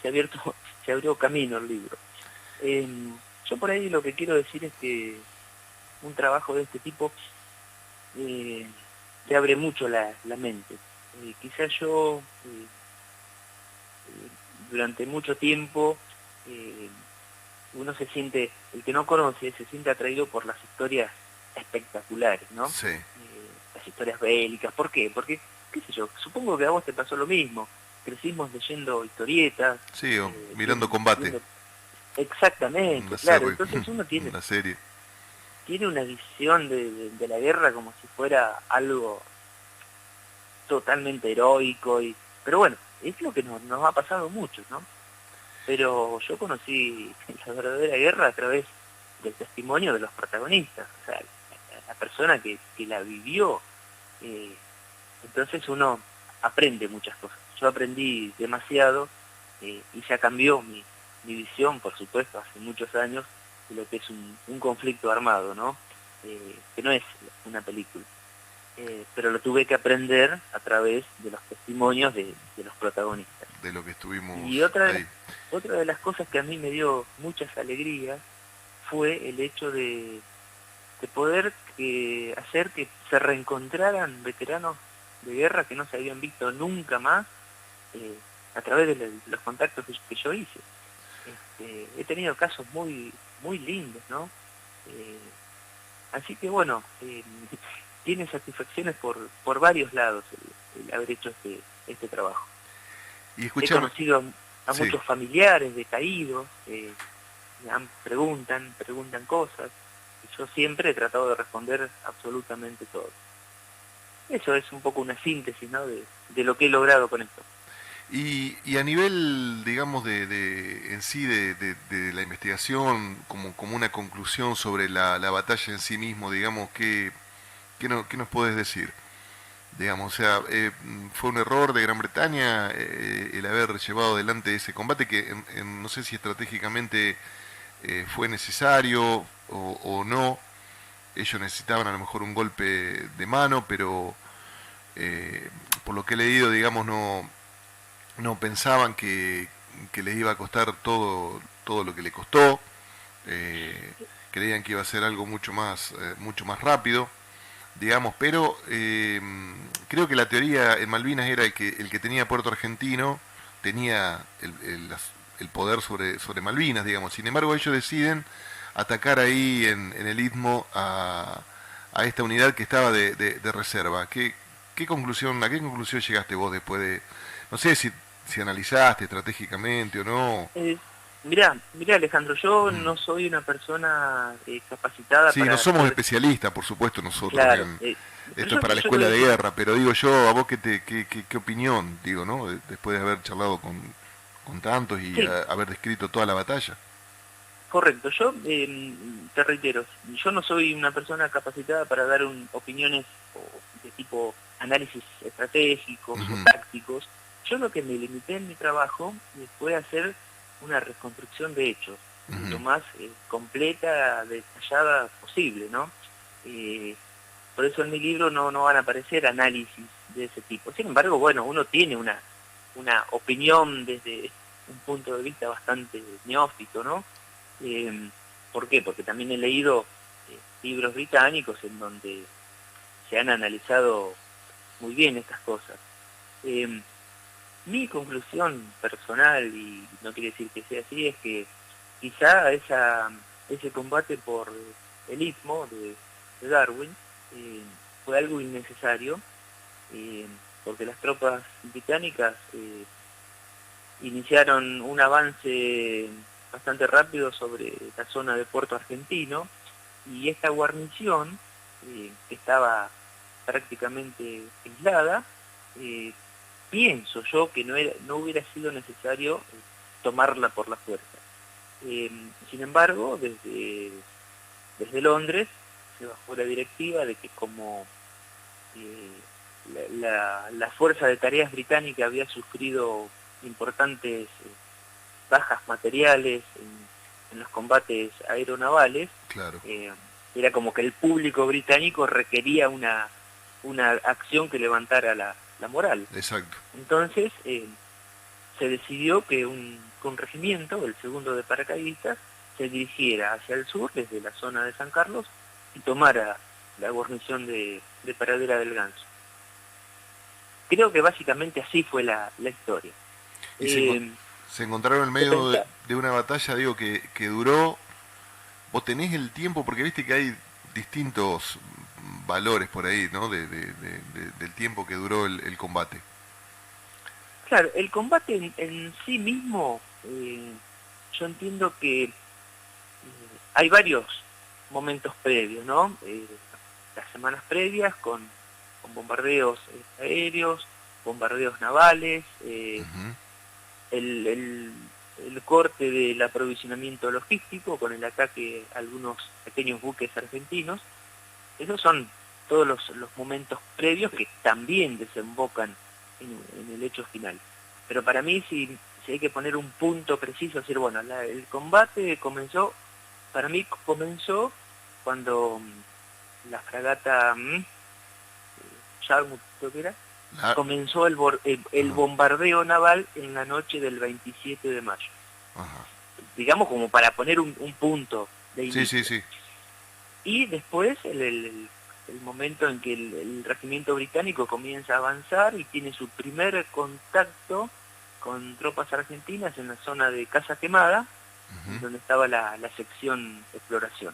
se abrió camino el libro. Yo por ahí lo que quiero decir es que un trabajo de este tipo te abre mucho la mente. Quizás yo durante mucho tiempo uno se siente, el que no conoce, se siente atraído por las historias espectaculares, ¿no? Sí. Las historias bélicas. ¿Por qué? Porque, qué sé yo, supongo que a vos te pasó lo mismo. Crecimos leyendo historietas. Sí, o mirando combate. Exactamente, una claro. serie. Entonces uno tiene... Una serie. Tiene una visión de la guerra como si fuera algo totalmente heroico, pero bueno, es lo que nos ha pasado a muchos, ¿no? Pero yo conocí la verdadera guerra a través del testimonio de los protagonistas, o sea, la persona que la vivió. Entonces uno aprende muchas cosas. Yo aprendí demasiado y ya cambió mi visión, por supuesto, hace muchos años, de lo que es un conflicto armado, ¿no? Que no es una película. Pero lo tuve que aprender a través de los testimonios de los protagonistas. De lo que estuvimos y otra ahí. Otra de las cosas que a mí me dio muchas alegrías fue el hecho de poder hacer que se reencontraran veteranos de guerra que no se habían visto nunca más a través de los contactos que yo hice. He tenido casos muy lindos, ¿no? Así que bueno, tiene satisfacciones por varios lados el haber hecho este trabajo. Y he conocido a sí. muchos familiares de caídos, preguntan cosas, y yo siempre he tratado de responder absolutamente todo. Eso es un poco una síntesis, ¿no? de de lo que he logrado con esto. Y a nivel, digamos, en sí de la investigación, como una conclusión sobre la batalla en sí mismo, digamos, ¿qué nos puedes decir? Digamos, o sea, fue un error de Gran Bretaña el haber llevado adelante ese combate que no sé si estratégicamente fue necesario o no. Ellos necesitaban a lo mejor un golpe de mano, pero por lo que he leído, digamos, no pensaban que les iba a costar todo lo que le costó. Creían que iba a ser algo mucho más rápido, digamos, pero creo que la teoría en Malvinas era el que tenía Puerto Argentino tenía el poder sobre Malvinas, digamos. Sin embargo, ellos deciden atacar ahí en el istmo a esta unidad que estaba de reserva. ¿A qué conclusión llegaste vos después de, no sé si analizaste estratégicamente o no? Mirá Alejandro, yo no soy una persona capacitada sí, para... no somos especialistas, por supuesto, nosotros. Claro, esto es para la escuela de guerra, pero digo yo, a vos qué opinión, digo, ¿no? Después de haber charlado con tantos y sí, haber descrito toda la batalla. Correcto, yo te reitero, yo no soy una persona capacitada para dar opiniones de tipo análisis estratégicos o tácticos. Yo lo que me limité en mi trabajo fue hacer una reconstrucción de hechos, lo más completa, detallada posible, ¿no? Por eso en mi libro no van a aparecer análisis de ese tipo. Sin embargo, bueno, uno tiene una opinión desde un punto de vista bastante neófito, ¿no? ¿Por qué? Porque también he leído libros británicos en donde se han analizado muy bien estas cosas. Mi conclusión personal, y no quiere decir que sea así, es que quizá ese combate por el istmo de Darwin fue algo innecesario, porque las tropas británicas iniciaron un avance bastante rápido sobre la zona de Puerto Argentino, y esta guarnición, que estaba prácticamente aislada, pienso yo que no hubiera sido necesario tomarla por la fuerza. Sin embargo, desde Londres se bajó la directiva de que como la fuerza de tareas británica había sufrido importantes bajas materiales en los combates aeronavales, claro. Era como que el público británico requería una acción que levantara la moral. Exacto. Entonces se decidió que un regimiento, el segundo de paracaidistas, se dirigiera hacia el sur, desde la zona de San Carlos, y tomara la guarnición de Pradera del Ganso. Creo que básicamente así fue la historia. Se encontraron en medio de una batalla, digo, que duró. Vos tenés el tiempo, porque viste que hay distintos valores por ahí, ¿no? Del tiempo que duró el combate. Claro, el combate en sí mismo, yo entiendo que hay varios momentos previos, ¿no? Las semanas previas con bombardeos aéreos, bombardeos navales, el corte del aprovisionamiento logístico con el ataque a algunos pequeños buques argentinos. Esos son todos los momentos previos que también desembocan en el hecho final. Pero para mí, si hay que poner un punto preciso, decir, bueno, el combate comenzó cuando la fragata Yarmouth, creo que era, comenzó el bombardeo naval en la noche del 27 de mayo. Ajá. Digamos, como para poner un punto de inicio. Sí. Y después el momento en que el regimiento británico comienza a avanzar y tiene su primer contacto con tropas argentinas en la zona de Casa Quemada, donde estaba la sección de exploración.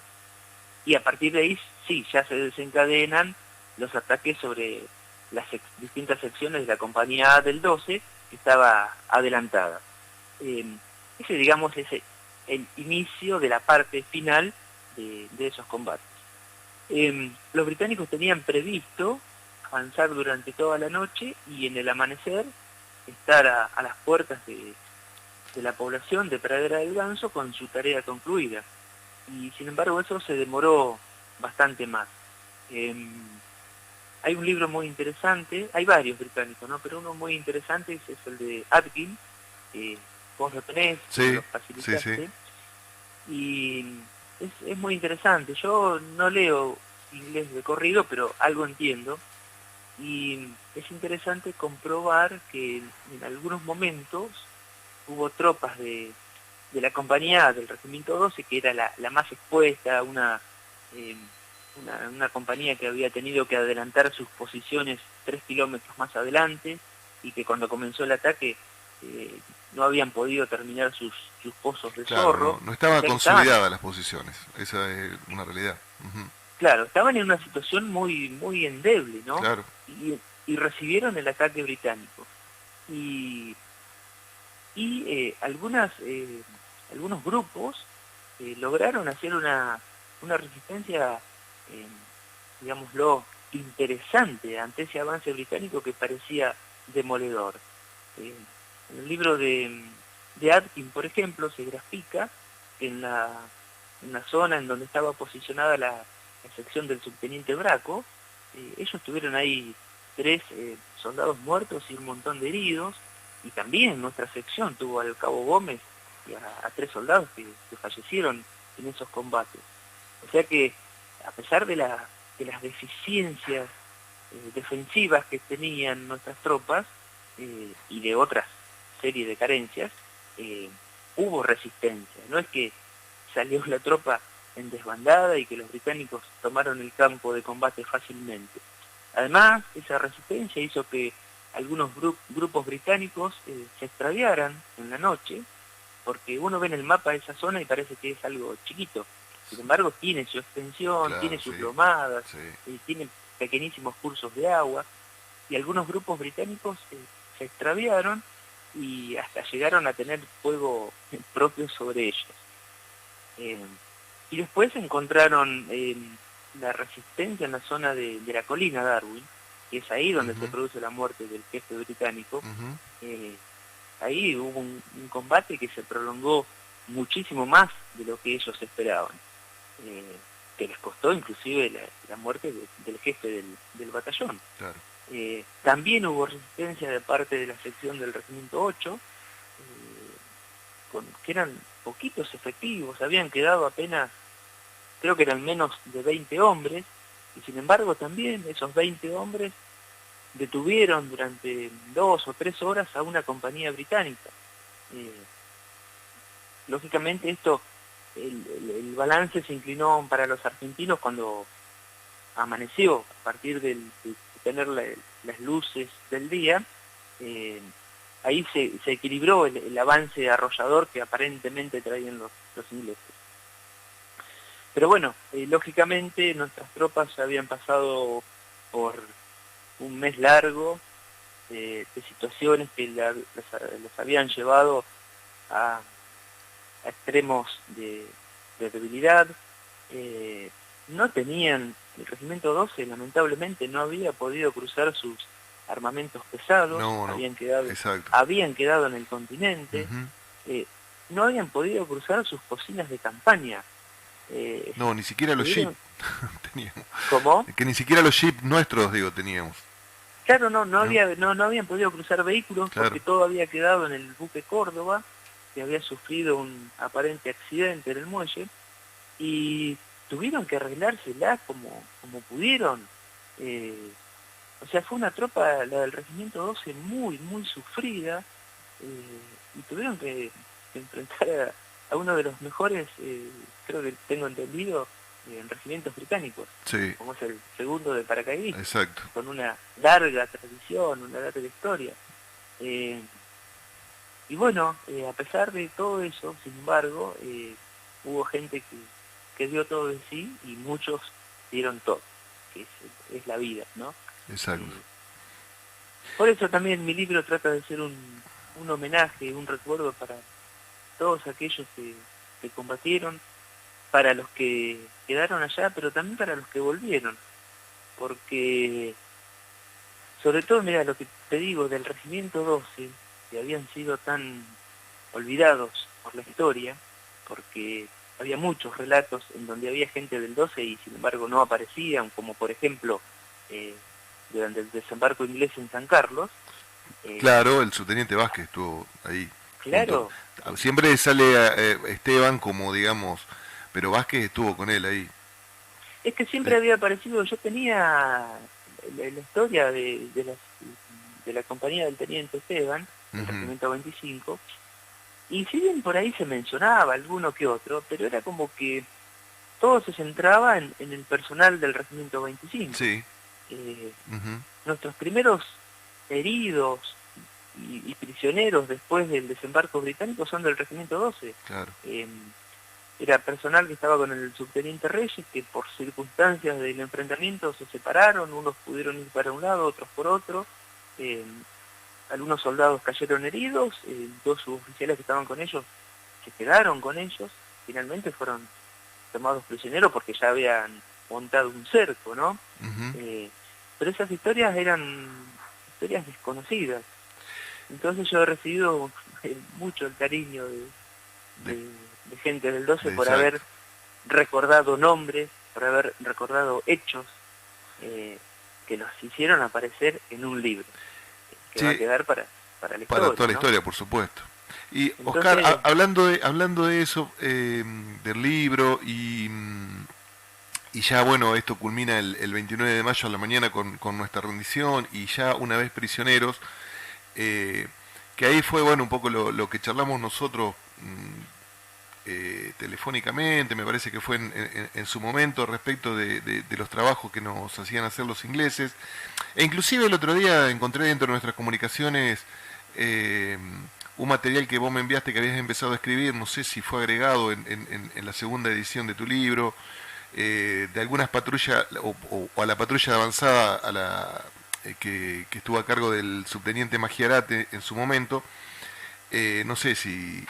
Y a partir de ahí, sí, ya se desencadenan los ataques sobre las distintas secciones de la compañía A del 12, que estaba adelantada. Ese, digamos, es el inicio de la parte final de esos combates. Los británicos tenían previsto avanzar durante toda la noche y en el amanecer estar a las puertas de la población de Pradera del Ganso con su tarea concluida. Y sin embargo eso se demoró bastante más. Hay un libro muy interesante, hay varios británicos, ¿no? Pero uno muy interesante es el de Atkin, vos lo tenés, Sí, lo facilitaste, sí. Y es muy interesante. Yo no leo inglés de corrido, pero algo entiendo, y es interesante comprobar que en algunos momentos hubo tropas de la compañía del Regimiento 12, que era la más expuesta, una compañía que había tenido que adelantar sus posiciones 3 kilómetros más adelante, y que cuando comenzó el ataque no habían podido terminar sus pozos de Claro, zorro. no estaban O sea, consolidadas las posiciones, esa es una realidad. Claro, estaban en una situación muy muy endeble, ¿no? Claro. Y recibieron el ataque británico. Y algunos grupos lograron hacer una resistencia, digámoslo, interesante ante ese avance británico que parecía demoledor. En el libro de Atkin, por ejemplo, se grafica que en la zona en donde estaba posicionada la sección del subteniente Braco, ellos tuvieron ahí 3 soldados muertos y un montón de heridos, y también nuestra sección tuvo al cabo Gómez y a 3 soldados que fallecieron en esos combates. O sea que, a pesar de las deficiencias defensivas que tenían nuestras tropas, y de otras serie de carencias, hubo resistencia. No es que salió la tropa en desbandada y que los británicos tomaron el campo de combate fácilmente. Además, esa resistencia hizo que algunos grupos británicos se extraviaran en la noche, porque uno ve en el mapa esa zona y parece que es algo chiquito. Sin embargo, tiene su extensión, Claro, tiene sus sí, lomadas, sí. tiene pequeñísimos cursos de agua, y algunos grupos británicos se extraviaron y hasta llegaron a tener fuego propio sobre ellos. Y después encontraron la resistencia en la zona de la colina Darwin, que es ahí donde se produce la muerte del jefe británico. Ahí hubo un combate que se prolongó muchísimo más de lo que ellos esperaban, que les costó inclusive la muerte del jefe del batallón. Claro. También hubo resistencia de parte de la sección del Regimiento 8, que eran poquitos efectivos, habían quedado apenas, creo que eran menos de 20 hombres, y sin embargo también esos 20 hombres detuvieron durante 2 o 3 horas a una compañía británica. Lógicamente esto, el balance se inclinó para los argentinos cuando amaneció, a partir de tener las luces del día. Ahí se equilibró el avance arrollador que aparentemente traían los ingleses. Pero bueno, lógicamente nuestras tropas habían pasado por un mes largo de situaciones que los habían llevado a extremos de debilidad. No tenían, el Regimiento 12 lamentablemente no había podido cruzar sus armamentos pesados, habían quedado en el continente, no habían podido cruzar sus cocinas de campaña. No, ni siquiera los jeep teníamos. ¿Cómo? Que ni siquiera los jeep nuestros, teníamos. Claro, no habían podido cruzar vehículos, claro, porque todo había quedado en el buque Córdoba, que había sufrido un aparente accidente en el muelle, y tuvieron que arreglársela como pudieron. O sea, fue una tropa, la del Regimiento 12, muy, muy sufrida, y tuvieron que enfrentar a uno de los mejores, creo que tengo entendido, en regimientos británicos, sí, como es el segundo de paracaidistas. Exacto. Con una larga tradición, una larga historia. Y bueno, a pesar de todo eso, sin embargo, hubo gente que dio todo de sí, y muchos dieron todo, que es la vida, ¿no? Exacto. Por eso también mi libro trata de ser un homenaje, un recuerdo para todos aquellos que combatieron, para los que quedaron allá, pero también para los que volvieron, porque sobre todo, mira, lo que te digo, del Regimiento 12, que habían sido tan olvidados por la historia, porque había muchos relatos en donde había gente del 12 y sin embargo no aparecían, como por ejemplo durante el desembarco inglés en San Carlos. Claro, el subteniente Vázquez estuvo ahí. Claro. Siempre sale Esteban como, digamos, pero Vázquez estuvo con él ahí. Es que siempre había aparecido, yo tenía la historia de la compañía del teniente Esteban, el Regimiento 25, y si bien por ahí se mencionaba alguno que otro, pero era como que todo se centraba en el personal del Regimiento 25. Sí. Nuestros primeros heridos y prisioneros después del desembarco británico son del Regimiento 12. Claro. Era personal que estaba con el subteniente Reyes, que por circunstancias del enfrentamiento se separaron, unos pudieron ir para un lado, otros por otro. Algunos soldados cayeron heridos, dos suboficiales que estaban con ellos se quedaron con ellos, finalmente fueron tomados prisioneros porque ya habían montado un cerco, ¿no? Pero esas historias eran historias desconocidas. Entonces yo he recibido mucho el cariño de gente del 12 por haber recordado nombres, por haber recordado hechos que los hicieron aparecer en un libro, que va a quedar para la historia. Para toda la historia, por supuesto. Y entonces, Oscar, hablando de eso, del libro, y ya bueno, esto culmina el 29 de mayo a la mañana con nuestra rendición, y ya una vez prisioneros, que ahí fue bueno un poco lo que charlamos nosotros telefónicamente, me parece que fue en su momento, respecto de los trabajos que nos hacían hacer los ingleses, e inclusive el otro día encontré dentro de nuestras comunicaciones un material que vos me enviaste, que habías empezado a escribir, no sé si fue agregado en la segunda edición de tu libro, de algunas patrullas, o a la patrulla de avanzada a la que estuvo a cargo del subteniente Magiarate en su momento. No sé si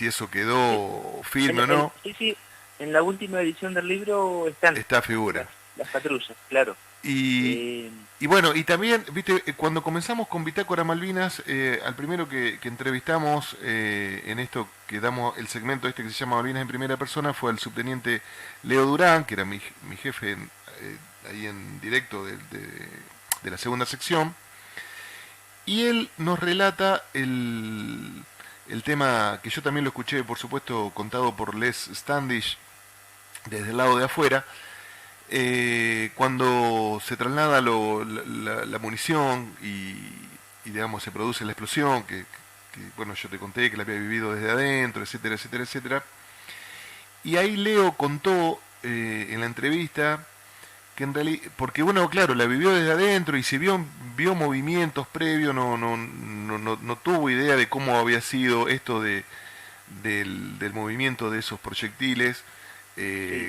eso quedó firme o no. Sí, en la última edición del libro está figura las patrullas, claro. Y bueno, y también, viste, cuando comenzamos con Bitácora Malvinas, al primero que entrevistamos en esto, que damos el segmento este que se llama Malvinas en primera persona, fue al subteniente Leo Durán, que era mi jefe ahí en directo de la segunda sección, y él nos relata el tema que yo también lo escuché, por supuesto, contado por Les Standish desde el lado de afuera, cuando se traslada la munición y digamos se produce la explosión, que bueno, yo te conté que la había vivido desde adentro, etcétera, etcétera, etcétera. Y ahí Leo contó en la entrevista que en realidad, porque uno, claro, la vivió desde adentro y si vio movimientos previos, no tuvo idea de cómo había sido esto del movimiento de esos proyectiles,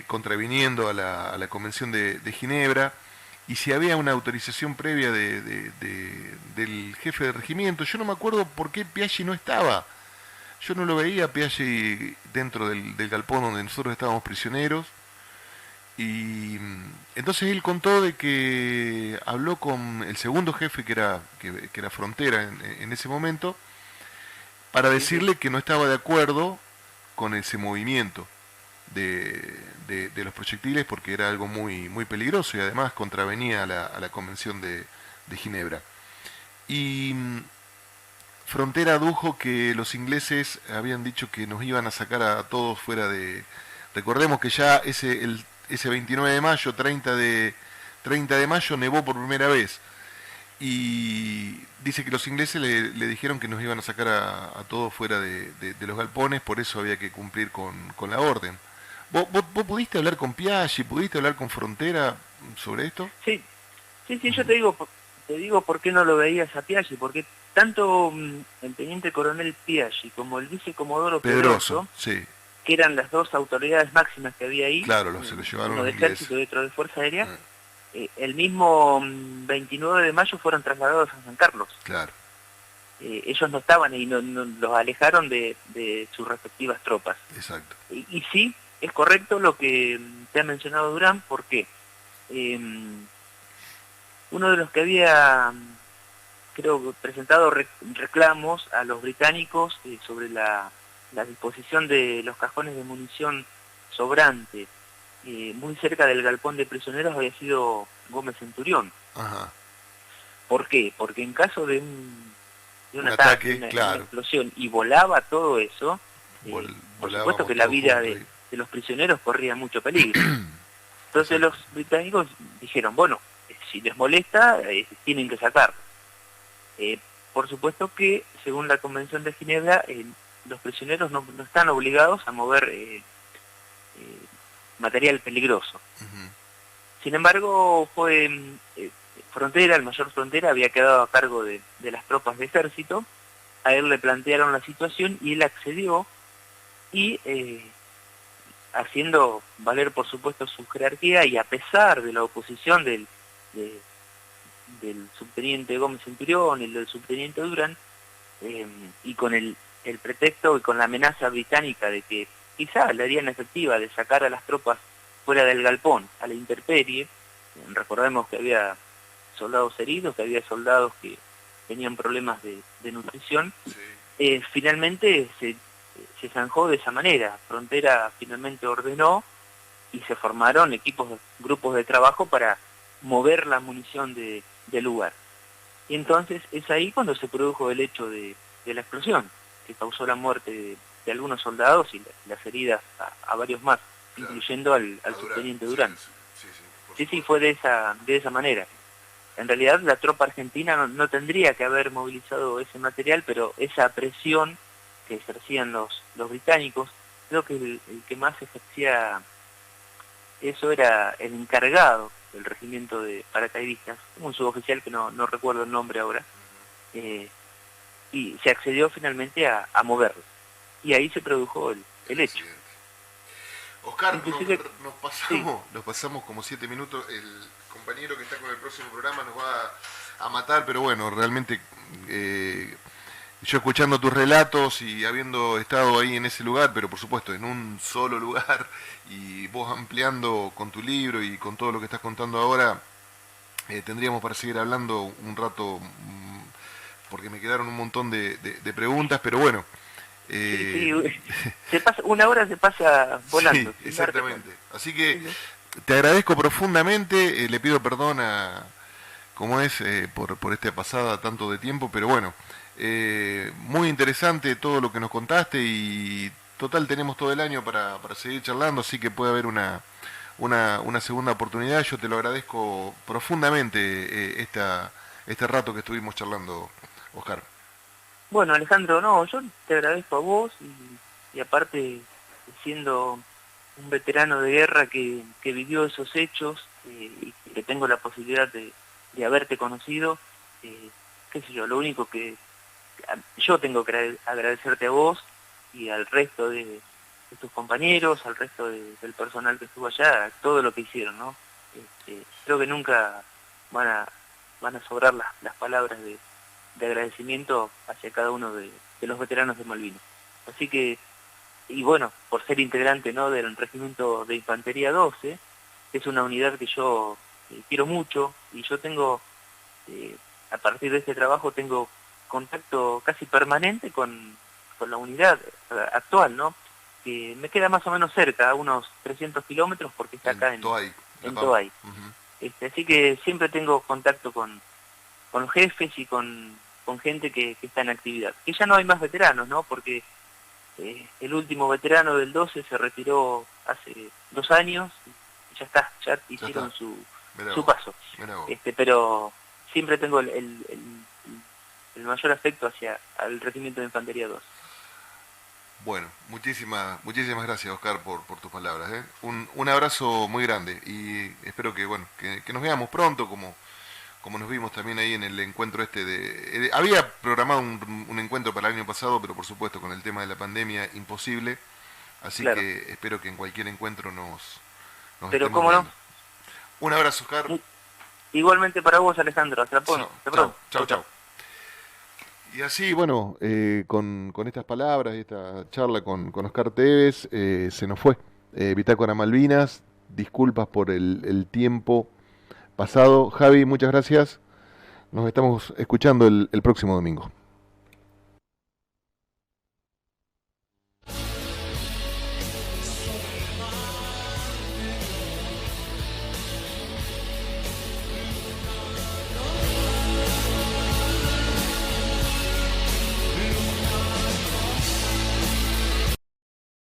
contraviniendo a la Convención de Ginebra, y si había una autorización previa del jefe de regimiento. Yo no me acuerdo por qué Piaggi no estaba. Yo no lo veía a Piaggi dentro del galpón donde nosotros estábamos prisioneros. Y entonces él contó de que habló con el segundo jefe, que era Frontera en ese momento, para decirle que no estaba de acuerdo con ese movimiento de los proyectiles, porque era algo muy, muy peligroso y además contravenía a la Convención de Ginebra. Y Frontera adujo que los ingleses habían dicho que nos iban a sacar a todos fuera de... Recordemos que ya ese 29 de mayo, 30 de mayo, nevó por primera vez. Y dice que los ingleses le dijeron que nos iban a sacar a todos fuera de los galpones, por eso había que cumplir con la orden. ¿Vos pudiste hablar con Piaggi, pudiste hablar con Frontera sobre esto? Sí, yo te digo por qué no lo veías a Piaggi, porque tanto el teniente coronel Piaggi como el vicecomodoro Pedroso, sí, que eran las dos autoridades máximas que había ahí, claro, se lo llevaron uno de ingleses. ejército y otro de fuerza aérea, el mismo 29 de mayo fueron trasladados a San Carlos. Claro. Ellos no estaban ahí, no los alejaron de sus respectivas tropas. Exacto. Y sí, es correcto lo que te ha mencionado Durán, porque uno de los que había, creo, presentado reclamos a los británicos sobre la disposición de los cajones de munición sobrante muy cerca del galpón de prisioneros había sido Gómez Centurión. Ajá. ¿Por qué? Porque en caso de un ataque, una claro. explosión y volaba todo eso, por supuesto que la vida de los prisioneros corría mucho peligro. Entonces los británicos dijeron, bueno, si les molesta, tienen que sacarlo. Por supuesto que, según la Convención de Ginebra, los prisioneros no están obligados a mover material peligroso. Uh-huh. Sin embargo, fue Frontera, el mayor Frontera, había quedado a cargo de las tropas de ejército. A él le plantearon la situación y él accedió y haciendo valer por supuesto su jerarquía y a pesar de la oposición del subteniente Gómez Centurión y del subteniente Durán, y con el pretexto y con la amenaza británica de que quizá la harían efectiva de sacar a las tropas fuera del galpón, a la intemperie. Recordemos que había soldados heridos, que había soldados que tenían problemas de nutrición. Sí. Finalmente se zanjó de esa manera. Frontera finalmente ordenó y se formaron grupos de trabajo para mover la munición del lugar. Y entonces es ahí cuando se produjo el hecho de la explosión, que causó la muerte de algunos soldados y las heridas a varios más, claro, incluyendo al subteniente Durán. Sí, fue de esa manera. En realidad la tropa argentina no tendría que haber movilizado ese material, pero esa presión que ejercían los británicos, creo que el que más ejercía eso era el encargado del regimiento de paracaidistas, un suboficial que no recuerdo el nombre ahora, y se accedió finalmente a moverlo. Y ahí se produjo el hecho. Oscar, inclusive, nos pasamos como 7 minutos. El compañero que está con el próximo programa nos va a matar, pero bueno, realmente yo escuchando tus relatos y habiendo estado ahí en ese lugar, pero por supuesto en un solo lugar, y vos ampliando con tu libro y con todo lo que estás contando ahora, tendríamos para seguir hablando un rato, porque me quedaron un montón de preguntas, pero bueno. Sí, una hora se pasa volando. Sí, exactamente. Así que te agradezco profundamente, le pido perdón por esta pasada tanto de tiempo, pero bueno, muy interesante todo lo que nos contaste y total tenemos todo el año para seguir charlando, así que puede haber una segunda oportunidad. Yo te lo agradezco profundamente este rato que estuvimos charlando, Oscar. Bueno, Alejandro, no, yo te agradezco a vos y aparte, siendo un veterano de guerra que vivió esos hechos y que tengo la posibilidad de haberte conocido, qué sé yo, lo único que yo tengo que agradecerte a vos y al resto de tus compañeros, al resto del personal que estuvo allá, todo lo que hicieron, ¿no? Creo que nunca van a sobrar las palabras de agradecimiento hacia cada uno de los veteranos de Malvinas. Así que, y bueno, por ser integrante, ¿no?, del Regimiento de Infantería 12, es una unidad que yo quiero mucho, y yo tengo, a partir de este trabajo, tengo contacto casi permanente con la unidad actual, ¿no?, que me queda más o menos cerca, a unos 300 kilómetros, porque está acá en Toay. Uh-huh. Así que siempre tengo contacto con los jefes y con gente que está en actividad. Que ya no hay más veteranos, ¿no? Porque el último veterano del 12 se retiró hace 2 años y ya hicieron su paso. Pero siempre tengo el mayor afecto hacia el Regimiento de Infantería 2. Bueno, muchísimas gracias, Oscar, por tus palabras. Un abrazo muy grande y espero que nos veamos pronto, como nos vimos también ahí en el encuentro había programado un encuentro para el año pasado, pero por supuesto con el tema de la pandemia imposible, así claro, que espero que en cualquier encuentro nos pero cómo no. Un abrazo, Oscar. Igualmente para vos, Alejandro. Hasta pronto. Chao. Y así, bueno, con estas palabras y esta charla con Oscar Tevez, se nos fue Bitácora Malvinas. Disculpas por el tiempo pasado. Javi, muchas gracias. Nos estamos escuchando el próximo domingo.